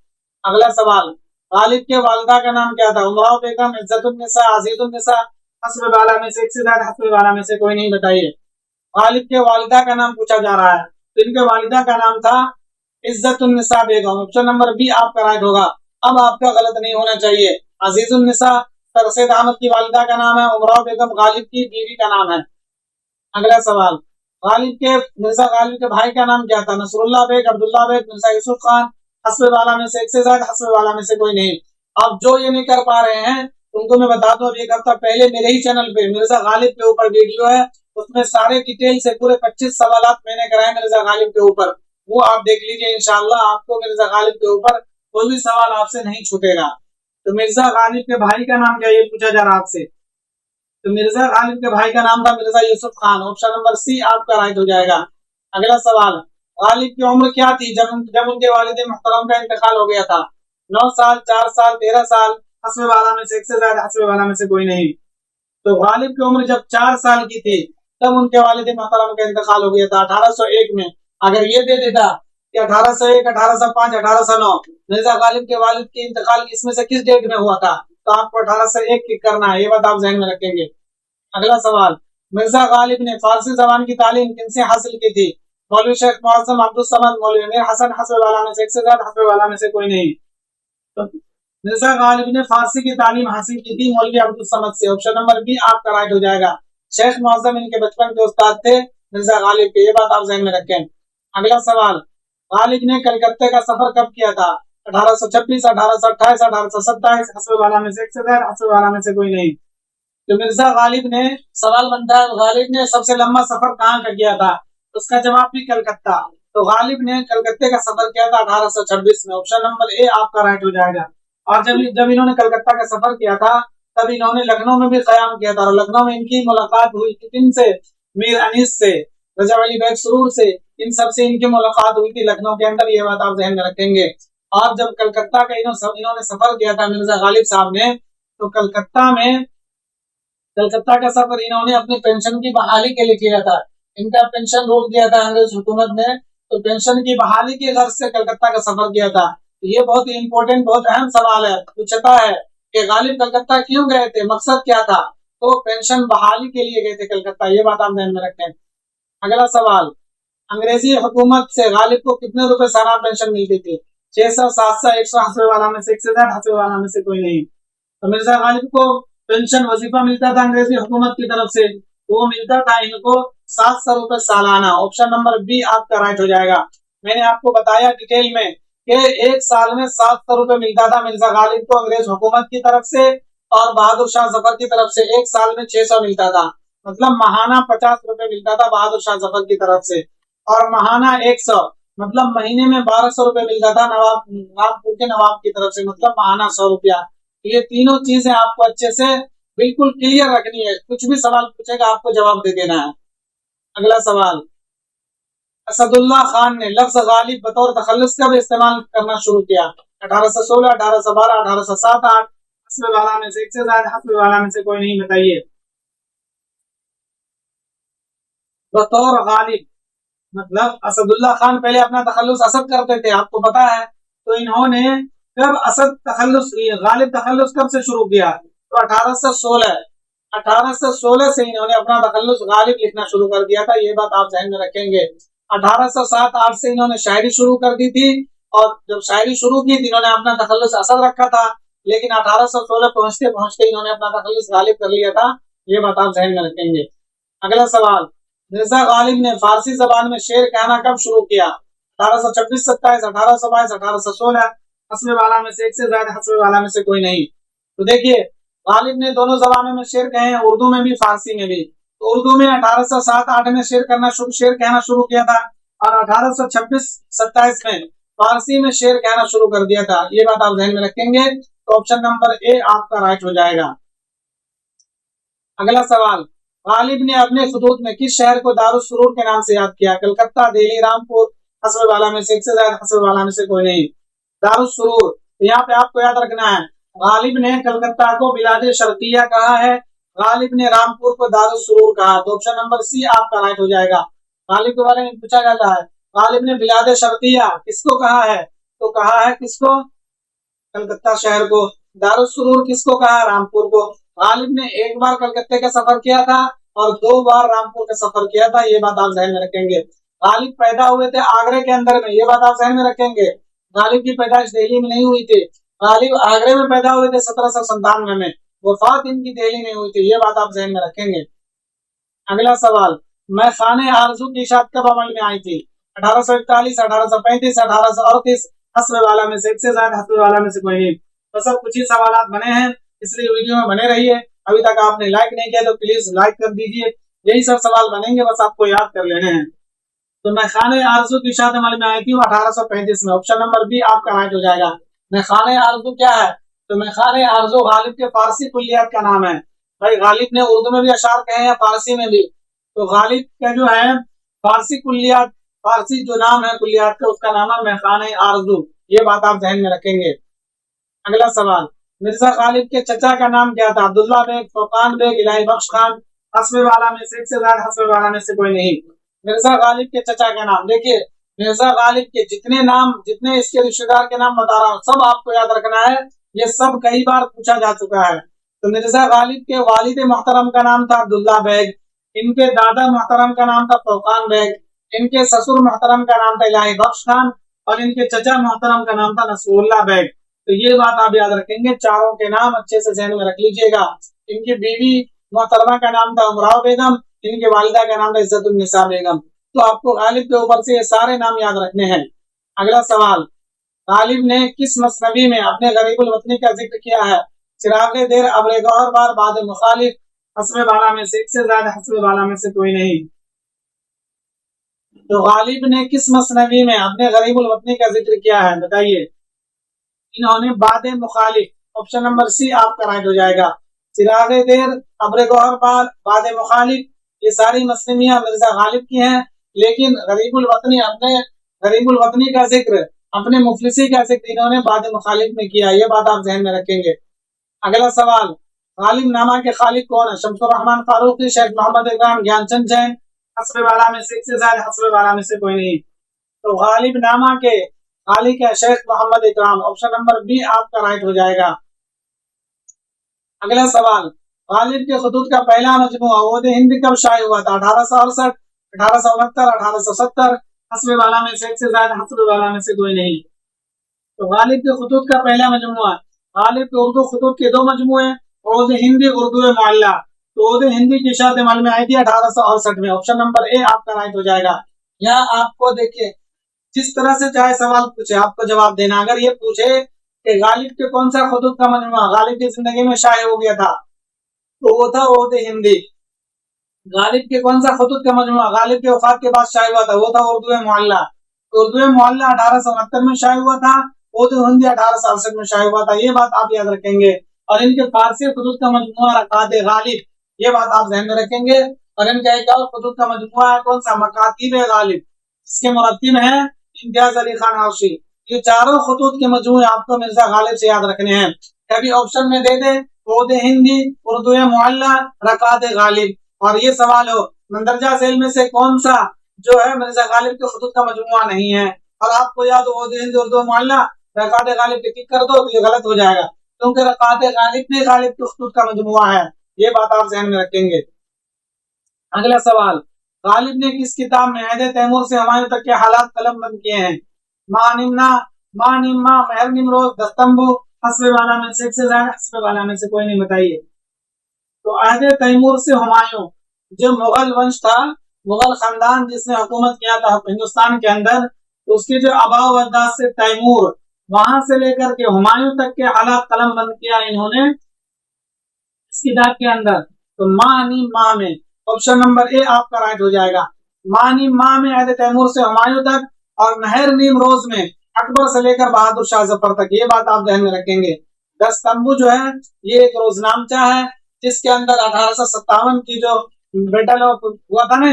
अगला सवाल, गालिब के वालिदा का नाम क्या था? उमराव बेगम, इज्जतुन्निसा, अजीजुन्निसा, हस्ब वाला में से एक से ज्यादा, हस्ब वाला में से कोई नहीं, बताइए। गालिब के वालिदा का नाम पूछा जा रहा है, तो इनके वालिदा का नाम था इज्जतुन्निसा बेगम। ऑप्शन नंबर बी आपका राइट होगा। अब आपका गलत नहीं होना चाहिए। अजीजुन्निसा सरसेद अहमद की वालिदा का नाम है, उमराव बेगम गालिब की बीवी का नाम है। अगला सवाल, गालिब के मिर्जा गालिब के भाई का नाम क्या था? नसरुल्लाह बेग, अब्दुल्ला बेग, मिर्जा यूसुफ खान, हस्बे वाला में से एक से ज्यादा, हस्बे वाला में से कोई नहीं। अब जो ये नहीं कर पा रहे हैं उनको मैं बता दूं, अभी एक हफ्ता पहले मेरे ही चैनल पे मिर्जा गालिब के ऊपर वीडियो है, उसमें सारे डिटेल से पूरे 25 सवाल मैंने कराए मिर्जा गालिब के ऊपर, वो आप देख लीजिए। इंशाल्लाह आपको मिर्जा गालिब के ऊपर कोई भी सवाल आपसे नहीं छूटेगा। तो मिर्जा गालिब के भाई का नाम क्या, ये पूछा जा रहा आपसे। तो मिर्जा गालिब के भाई का नाम था Mirza Yusuf Khan. Option number C आपका राइट हो जाएगा। अगला सवाल, गालिब की उम्र क्या थी जब उनके वालिद मुहतरम का इंतकाल हो गया था? 9 साल, 4 साल, 13 साल, हस्बे वाला में से एक से ज्यादा, हस्बे वाला में से कोई नहीं। तो गालिब की उम्र जब 4 साल की थी तब उनके वालिद मुहतरम का इंतकाल हो गया था 1801 में। अगर ये दे देता कि 1801, 1805, 1809, मिर्जा गालिब के वालिद के इंतकाल इसमें से किस डेट में हुआ था, तो आपको 1801 क्लिक करना है, ये बात आप ध्यान में रखेंगे। अगला सवाल, मिर्जा गालिब ने फारसी जबान की तालीम किनसे हासिल की थी? मौलवी शेख मुअज्जम, अब्दुल समद, मौलवी मीर हसन, हस्बे वाला में से एक से ज्यादा, हस्बे वाला में से कोई नहीं। तो मिर्जा गालिब ने फारसी की तालीम हासिल की थी मौलवी अब्दुल समद से। ऑप्शन नंबर बी आपका राइट हो जाएगा। शेख मुअज्जम इनके बचपन के उस्ताद थे मिर्जा गालिब के, ये बात आप ध्यान में रखें। अगला सवाल, गालिब ने कलकत्ते का सफर कब किया था? 1826, 1828, 1827, हस्बे वाला में से एक से ज्यादा, हस्बे वाला में से कोई नहीं। तो मिर्जा गालिब ने, सवाल बनता है गालिब ने सबसे लंबा सफर कहाँ का किया था? उसका जवाब भी कलकत्ता। तो गालिब ने कलकत्ते का सफर किया था 1826 में। ऑप्शन नंबर ए आपका राइट हो जाएगा। और जब इन्होंने कलकत्ता का सफर किया था तब इन्होंने लखनऊ में भी कयाम किया था, और लखनऊ में इनकी मुलाकात हुई थी किन से? मीर अनीस से, रजा अली बैग सुरूर से, इन सबसे इनकी मुलाकात हुई थी लखनऊ के अंदर, ये बात आप ध्यान में रखेंगे। और जब कलकत्ता का इन्होंने सफर किया था मिर्जा गालिब साहब ने, तो कलकत्ता का सफर इन्होंने अपनी पेंशन की बहाली के लिए किया था। इनका पेंशन रोक दिया था अंग्रेज हुकूमत ने, तो पेंशन की बहाली की गर्ज से कलकत्ता का सफर किया था। तो ये बहुत ही इंपॉर्टेंट, बहुत अहम सवाल है, पूछता है कि गालिब कलकत्ता क्यों गए थे, मकसद क्या था? तो पेंशन बहाली के लिए गए थे कलकत्ता, ये बात आप ध्यान में रखें। अगला सवाल, अंग्रेजी हुकूमत से गालिब को कितने रुपए सालाना पेंशन मिलती थी? 600, 700, 100, हस्बे वाला में से एक से ज्यादा, हस्बे वाला में से कोई नहीं। तो मिर्जा गालिब को पेंशन वजीफा मिलता था अंग्रेजी हुकूमत की तरफ से, तो वो मिलता था इनको 700 रुपए सालाना। ऑप्शन नंबर बी आपका राइट हो जाएगा। मैंने आपको बताया डिटेल में कि एक साल में 700 रुपए मिलता था मिर्जा गालिब को अंग्रेज हुकूमत की तरफ से, और बहादुर शाह जफर की तरफ से एक साल में 600 मिलता था। मतलब महाना 50 रुपए मिलता था बहादुर शाह जफर की तरफ से, और महाना 100, मतलब महीने में 1200 रुपए मिलता था नागपुर के नवाब की तरफ से, मतलब महाना 100 रुपया। ये तीनों चीजें आपको अच्छे से बिल्कुल क्लियर रखनी है, कुछ भी सवाल पूछेगा आपको जवाब दे देना है। अगला सवाल, असदुल्ला खान ने लफ्ज गालिब बतौर तखल्लुस कब इस्तेमाल करना शुरू किया? 1816, 1812, 1807, 8? हस्ब वाला में से एक से ज्यादा, हस्ब वाला में से कोई नहीं, बताइए। बतौर गालिब मतलब असदुल्ला खान पहले अपना तखल्लुस असद करते थे, आपको पता है। तो इन्होंने कब असद तखल्लुस, गालिब तखल्लुस कब से शुरू किया? तो 1816, 1816 से इन्होंने अपना तखल्लुस गालिब लिखना शुरू कर दिया था, ये बात आप ध्यान में रखेंगे। 1807-8 से इन्होंने शायरी शुरू कर दी थी, और जब शायरी शुरू की थी इन्होंने अपना तखल्लुस असद रखा था, लेकिन 1816 पहुंचते पहुंचते इन्होंने अपना तखल्लुस गालिब कर लिया था, ये बात आप ध्यान में रखेंगे। अगला सवाल, मिर्जा गालिब ने फारसी जबान में शेर कहना कब शुरू किया? 1826, 27, 1822, 1816? हस्ब वाला में से एक से ज्यादा, हस्ब वाला में से कोई नहीं। तो देखिए, गालिब ने दोनों जबानों में शेर कहे हैं, उर्दू में भी फारसी में भी। तो उर्दू में 1807-8 में शेर कहना शुरू किया था, और 1826-27 में फारसी में शेर कहना शुरू कर दिया था, ये बात आप ध्यान में रखेंगे। तो ऑप्शन नंबर ए आपका राइट हो जाएगा। अगला सवाल, गालिब ने अपने खुतूत में किस शहर को दारुस सुरूर के नाम से याद किया? कलकत्ता, दिल्ली, रामपुर? हस्ब वाला में से एक से ज्यादा, हस्ब वाला में से कोई नहीं। दारुस सुरूर, तो यहाँ पे आपको याद रखना है, गालिब ने कलकत्ता को बिलादे शर्तिया कहा है, गालिब ने रामपुर को दारुस सुरूर कहा। तो ऑप्शन नंबर सी आपका राइट हो जाएगा। गालिब के बारे में पूछा जाता है, गालिब ने बिलादे शर्तिया किसको कहा है? तो कहा है किसको? कलकत्ता शहर को। दारुस सुरूर किसको कहा? रामपुर को। गालिब ने एक बार कलकत्ते का सफर किया था और 2 बार रामपुर का सफर किया था, ये बात आप ध्यान में रखेंगे। गालिब पैदा हुए थे आगरे के अंदर में, ये बात आप ध्यान में रखेंगे। गालिब की पैदाइश दिल्ली में नहीं हुई थी, गालिब आगरे में पैदा हुए थे 1797 में, वफात इनकी दिल्ली में हुई थी, ये बात आप ध्यान में रखेंगे। अगला सवाल, मैं खाने आरजू की इशाअत कब अमल में आई थी? 1841, 1835, 1838? हस्ब वाला में से एक से ज्यादा, हस्ब वाला में से कोई नहीं। तो सब कुछ ही सवाल बने हैं, इसलिए वीडियो में बने रहिए। अभी तक आपने लाइक नहीं किया तो प्लीज लाइक कर दीजिए, यही सब सवाल बनेंगे, बस आपको याद कर लेने हैं। तो मैं खाने आरजू की इशाअत अमल में आई थी 1835 में, ऑप्शन नंबर बी आपका राइट हो जाएगा। मैं खाने आरजू क्या है? तो मैं खाने आरजू गालिब के फारसी कुल्लियात का नाम है। भाई गालिब ने उर्दू में भी अशार कहे हैं, फारसी में भी। तो गालिब का जो है फारसी कुल्लियात, फारसी जो नाम है कुल्लियात का, उसका नाम है मैखाने आरजू, ये बात आप ध्यान में रखेंगे। अगला सवाल, मिर्जा गालिब के चचा का नाम क्या था? अब्दुल्ला बेग, फौकान बेग, इलाही बख्श खान? हस्ब वाला में से एक से ज्यादा, हस्ब वाला में से कोई नहीं। मिर्जा गालिब के चचा का नाम, देखिए मिर्जा गालिब के जितने नाम, जितने इसके रिश्तेदार के नाम बता रहा हूँ, सब आपको याद रखना है, ये सब कई बार पूछा जा चुका है। तो मिर्जा गालिब के वालिद मोहतरम का नाम था अब्दुल्ला बेग, इनके दादा मोहतरम का नाम था फौकान बेग, इनके ससुर मोहतरम का नाम था इलाही बख्श खान, और इनके चचा मोहतरम का नाम था नसरुल्लाह बेग। तो ये बात आप याद रखेंगे, चारों के नाम अच्छे से ध्यान में रख लीजिएगा। इनकी बीवी मोहतरमा का नाम था उमराव बेगम, इनके वालिदा का नाम था इज्जतुन्निसा बेगम। तो आपको गालिब के ऊपर से ये सारे नाम याद रखने हैं। अगला सवाल, गालिब ने किस मसनवी में अपने गरीबुल वतनी का जिक्र किया है? चिरागे देर, अब्रे गौहर बार, बाद मुखालिफ? हस्ब वाला में से एक से ज्यादा, हस्ब वाला में से कोई नहीं। तो गालिब ने किस मसनवी में अपने गरीबुल वतनी का जिक्र किया है, बताइए। इन्होंने बाद मुखालिफ, ऑप्शन नंबर सी आपका राइट हो जाएगा। चिरागे देर, अब्रे गौहर बार, बाद मुखालिफ, ये सारी मसनवियां मिर्जा गालिब की हैं, लेकिन गरीबुल वतनी, अपने गरीबुल वतनी का जिक्र, अपने मुफलिसी का जिक्र इन्होंने बाद मुखालिफ में किया, ये बात आप ध्यान में रखेंगे। अगला सवाल, गालिब नामा के खालिक कौन है? शमसुर रहमान फारूकी, शेख मोहम्मद इकराम, ज्ञानचंद जैन? हस्ब वाला में से एक से ज्यादा, हस्ब वाला में से कोई नहीं। तो गालिब नामा के खालिक है शेख मोहम्मद इकराम, ऑप्शन नंबर बी आपका राइट हो जाएगा। अगला सवाल, गालिब के खुतूत का पहला मजमुआ ओद हिंद कब शाये हुआ था? 1868, 1869, 1870? हस्ब वाला में से एक से ज्यादा, हस्ब वाला में से कोई नहीं। तो गालिब के खुतूत का पहला मजमुआ, गालिब के उर्दू खुतूत के 2 मजमुए, ओद हिंदी, उर्दू मुअल्ला। तो ओद हिंदी की इशाअत अमल में आई थी 1868 में, ऑप्शन नंबर ए आपका राइट हो जाएगा। यहाँ आपको देखिए, जिस तरह से चाहे सवाल पूछे आपको जवाब देना। अगर ये पूछे कि गालिब के कौन सा खुतूत का मजमुआ गालिब की जिंदगी में शाये हो गया था, तो वो था ओद हिंदी। गालिब के कौन सा खुतूत का मजमुआ गालिब के वफात के बाद शाये हुआ था, वो था उर्दू मुअल्ला। उर्दू मुअल्ला 1869 में शाये हुआ था, उर्दू हिंदी 1868 में शाये हुआ था, ये बात आप याद रखेंगे। और इनके फारसी खुतूत का मजमुआ रकात गालिब, ये बात आप ध्यान में रखेंगे। और इनका एक और खुतूत का मजमुआ है, कौन सा? मकातीब गालिब। इसके मुरत्तिब हैं इम्तियाज अली खान आरशी। ये चारों खतूत के मजमूए आपको मिर्जा गालिब से याद रखने हैं। कभी ऑप्शन में दे दे उर्दू हिंदी, उर्दू मुअल्ला, रकात गालिब और ये सवाल हो मंदरजा सेल में से कौन सा जो है मिर्जा गालिब के खतूत का मजमुआ नहीं है और आपको याद हो उर्दू हिंदी, उर्दू मुअल्ला, रकात गालिब पे टिक कर दो तो ये गलत हो जाएगा, क्योंकि रकात गालिब भी गालिब के खतूत का मजमुआ है। ये बात आप ध्यान में रखेंगे। अगला सवाल, गालिब ने किस किताब में हैदर तैमूर से हुमायूं तक के हालात कलम बंद किए हैं? मां निम्ना, मां निम्मा, महर निमरोज, दस्तंबू, हस्बे वाला में से हस्बे वाला में से कोई नहीं बताइए। तो हैदर तैमूर से हुमायूं जो मुगल वंश था, मुगल खानदान जिसने हुकूमत किया था हिंदुस्तान के अंदर, तो उसके जो आबाओ अजदाद से तैमूर, वहां से लेकर के हुमायूं तक के हालात कलम बंद किया इन्होंने इस किताब के अंदर। तो मानी माँ में ऑप्शन नंबर ए आपका राइट हो जाएगा। मानी माँ में हैदर तैमूर से हुमायूं तक और महर नीम रोज में अकबर से लेकर बहादुर शाह जफर तक। ये बात आप ध्यान में रखेंगे। दस्तंबू जो है ये एक रोजनामचा है जिसके अंदर 1857 की जो बैटल हुआ था ना,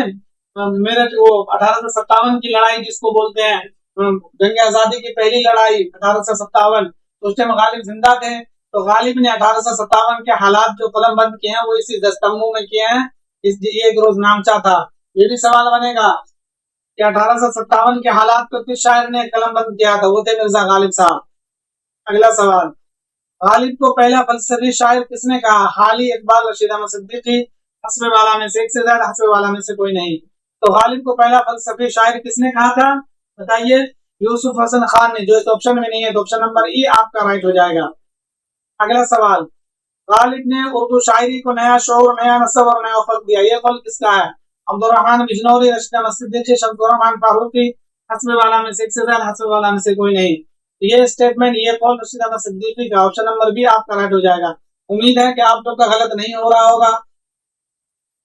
मेरठ, वो 1857 की लड़ाई जिसको बोलते हैं, जंग आजादी की पहली लड़ाई 1857, तो उस टाइम गालिब जिंदा थे। तो गालिब ने 1857 के हालात जो कलम बंद किए हैं वो इसी दस्तंबू में किए हैं। ये एक रोजनामचा था। ये भी सवाल बनेगा कि 1857 के हालात को किस शायर ने कलम बंद किया था? वो थे मिर्जा गालिब साहब। अगला सवाल, गालिब को पहला फलसफी शायर किसने कहा? हाली, इकबाल, रशीद अहमद सिद्दीकी, हस्बे वाला में से एक से ज्यादा, हस्बे वाला में से कोई नहीं। तो गालिब को पहला फलसफी शायर किसने कहा था बताइए? यूसुफ हसन खान ने, जो इस ऑप्शन में नहीं है। तो ऑप्शन नंबर ई आपका राइट हो जाएगा। अगला सवाल, गालिब ने उर्दू शायरी को नया शौर, नया नस्ब और नया उफक दिया। ये कौल किसका है? अब्दुर्रहमान बिजनौरी, रशीद अहमद सिद्दीकी, शमसुर्रहमान फारूकी, हस्बे वाला में से एक से ज्यादा, हस्बे वाला में से कोई नहीं। ये स्टेटमेंट, ये कौल रशीद अहमद सिद्दीकी का। ऑप्शन नंबर बी आपका राइट हो जाएगा। उम्मीद है कि आप लोग का गलत नहीं हो रहा होगा।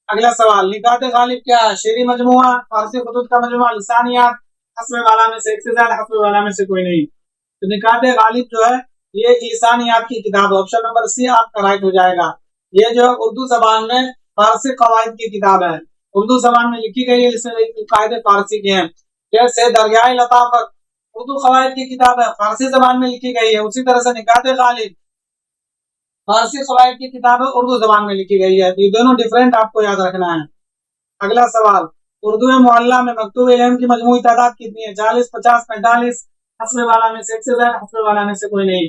अगला सवाल, निकात गालिब क्या है? शेरी मजमुआ, फारसी खुतूत का मजमुआ, लिसानियात, हस्बे वाला में से एक से ज्यादा, हस्बे वाला में से कोई नहीं। तो निकात गालिब जो है ये लिसानियात की किताब है। ऑप्शन नंबर सी आपका राइट हो जाएगा। ये जो उर्दू जबान में फारसी कवायद की किताब है, उर्दू जबान में लिखी गई है, इसमें कायदे फारसी के हैं। जैसे दरियाए लताफत उर्दू कवायद की किताब है, फारसी जबान में लिखी गई है। उसी तरह से निकात गालिब फारसी कवायद की किताब है, उर्दू जबान में लिखी गई है। ये दोनों डिफरेंट आपको याद रखना है। अगला सवाल, उर्दू मुअल्ला में मकतूब इल्म की मजमूई तादाद कितनी है? 40, 50, 45, हस्बे वाला में से एक से ज्यादा, हस्बे वाला में से कोई नहीं।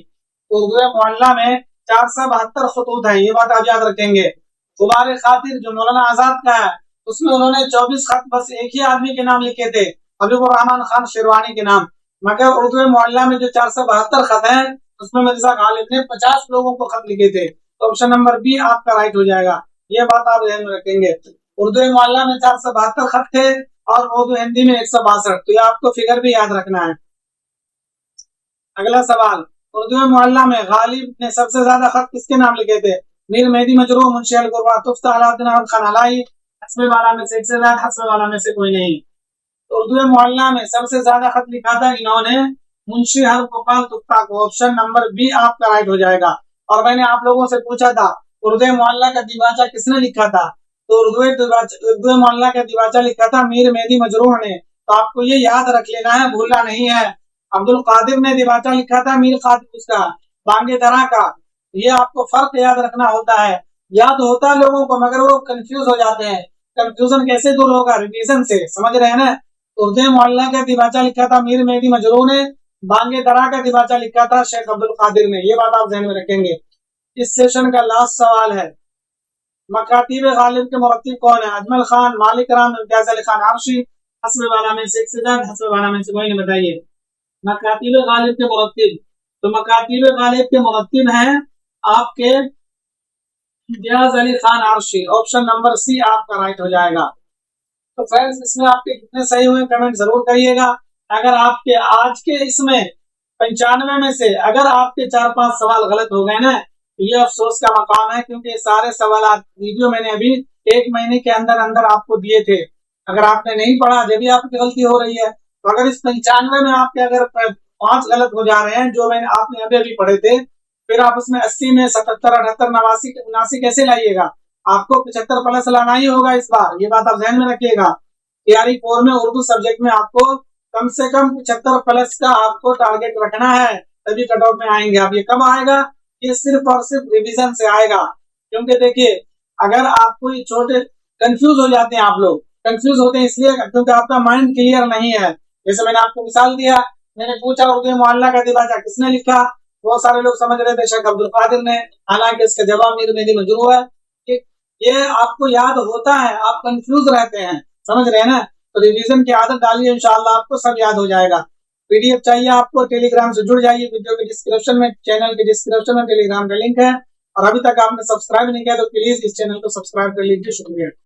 उर्दू मुअल्ला में 472 खतूत है। ये बात आप याद रखेंगे। गुबार खातिर जो मौलाना आजाद का है उसमें उन्होंने 24 खत बस एक ही आदमी के नाम लिखे थे, हबीबुर रहमान खान शेरवानी के नाम। मगर उर्दू मुअल्ला में जो 472 खत है उसमें मिर्जा गालिब ने 50 लोगों को खत लिखे थे। तो ऑप्शन नंबर बी आपका राइट हो जाएगा। ये बात आप ध्यान में रखेंगे। उर्दू मुअल्ला में 472 खत थे और उर्दू हिंदी में 162। तो ये आपको फिगर भी याद रखना है। अगला सवाल, उर्दू मुअल्ला में गालिब ने सबसे ज्यादा खत किसके नाम लिखे थे? मीर मेहदी मजरूह, मुंशी अल गुर्बा, तुफ्ता, अलाउद्दीन अहमद खान अलाई, हस्बे वाला में से एक से ज्यादा, हस्बे वाला में से कोई नहीं। तो उर्दू मुअल्ला में सबसे ज्यादा खत लिखा था इन्होंने मुंशी हर गोपाल तुफ्ता को। ऑप्शन नंबर बी आपका राइट हो जाएगा। और मैंने आप लोगों से पूछा था उर्दू मुअल्ला का दिबाचा किसने लिखा था? तो उर्दू मुअल्ला का दिबाचा लिखा था मीर मेहदी मजरूह ने। तो आपको ये याद रख लेना है, भूलना नहीं है। अब्दुल कादिर ने दिबाचा लिखा था मीर खादिर उसका बांगे दरा का। ये आपको फर्क याद रखना होता है। याद होता है लोगों को मगर वो कंफ्यूज हो जाते हैं। कंफ्यूजन कैसे दूर होगा? रिवीजन से, समझ रहे हैं ना? उर्दू मुअल्ला का दिबाचा लिखा था मीर मेहदी मजरूह ने, बांगे दरा का दिबाचा लिखा था शेख अब्दुल कादिर ने। ये बात आप ध्यान में रखेंगे। इस सेशन का लास्ट सवाल है, मकातीब गालिब के मुरत्तिब कौन है? अजमल खान, मालिक राम, इम्तियाज अली खान आरशी, हस्बे वाला में से एक से ज्यादा, हस्बे वाला में से कोई नहीं। बताइए मकातीब गालिब के मुरत्तिब। तो मकातीब गालिब के मुरत्तिब हैं आपके Imtiaz Ali Khan Arshi. Option number C आपका राइट हो जाएगा। तो फ्रेंड्स, इसमें आपके कितने सही हुए कमेंट जरूर करिएगा। अगर आपके आज के इसमें 95 में से अगर आपके 4-5 सवाल गलत हो गए ना, तो ये अफसोस का मकाम है, क्योंकि ये सारे सवाल वीडियो मैंने अभी 1 महीने के अंदर अंदर आपको दिए थे। अगर आपने नहीं पढ़ा जब भी आपकी गलती हो रही है। तो अगर इस 95 में आपके अगर 5 गलत हो जा रहे हैं जो मैंने आपने अभी अभी पढ़े थे, फिर आप उसमें 80 में 77, 78, 89 कैसे लाइएगा? आपको 75 प्लस लाना ही होगा इस बार। ये बात आप ध्यान में रखिएगा। तैयारी 4 में उर्दू सब्जेक्ट में आपको कम से कम 75 प्लस का आपको टारगेट रखना है, तभी कट ऑफ में आएंगे आप। ये कब आएगा? ये सिर्फ और सिर्फ रिवीजन से आएगा। क्योंकि देखिए, अगर आप कोई छोटे कंफ्यूज हो जाते हैं, आप लोग कंफ्यूज होते हैं इसलिए क्योंकि आपका माइंड क्लियर नहीं है। जैसे मैंने आपको मिसाल दिया, मैंने पूछा उर्दू मोहल्ला का दिबाजा किसने लिखा, बहुत सारे लोग समझ रहे थे शेख अब्दुल कादिर ने, हालांकि इसका जवाब मीर मेहदी मजरूह है। ये आपको याद होता है, आप कंफ्यूज रहते हैं, समझ रहे हैं ना? तो रिवीजन की आदत डालिए, इंशाल्लाह आपको सब याद हो जाएगा। पीडीएफ चाहिए आपको, टेलीग्राम से जुड़ जाइए, वीडियो के डिस्क्रिप्शन में, चैनल के डिस्क्रिप्शन में टेलीग्राम का लिंक है। और अभी तक आपने सब्सक्राइब नहीं किया तो प्लीज इस चैनल को सब्सक्राइब कर लीजिए। शुक्रिया।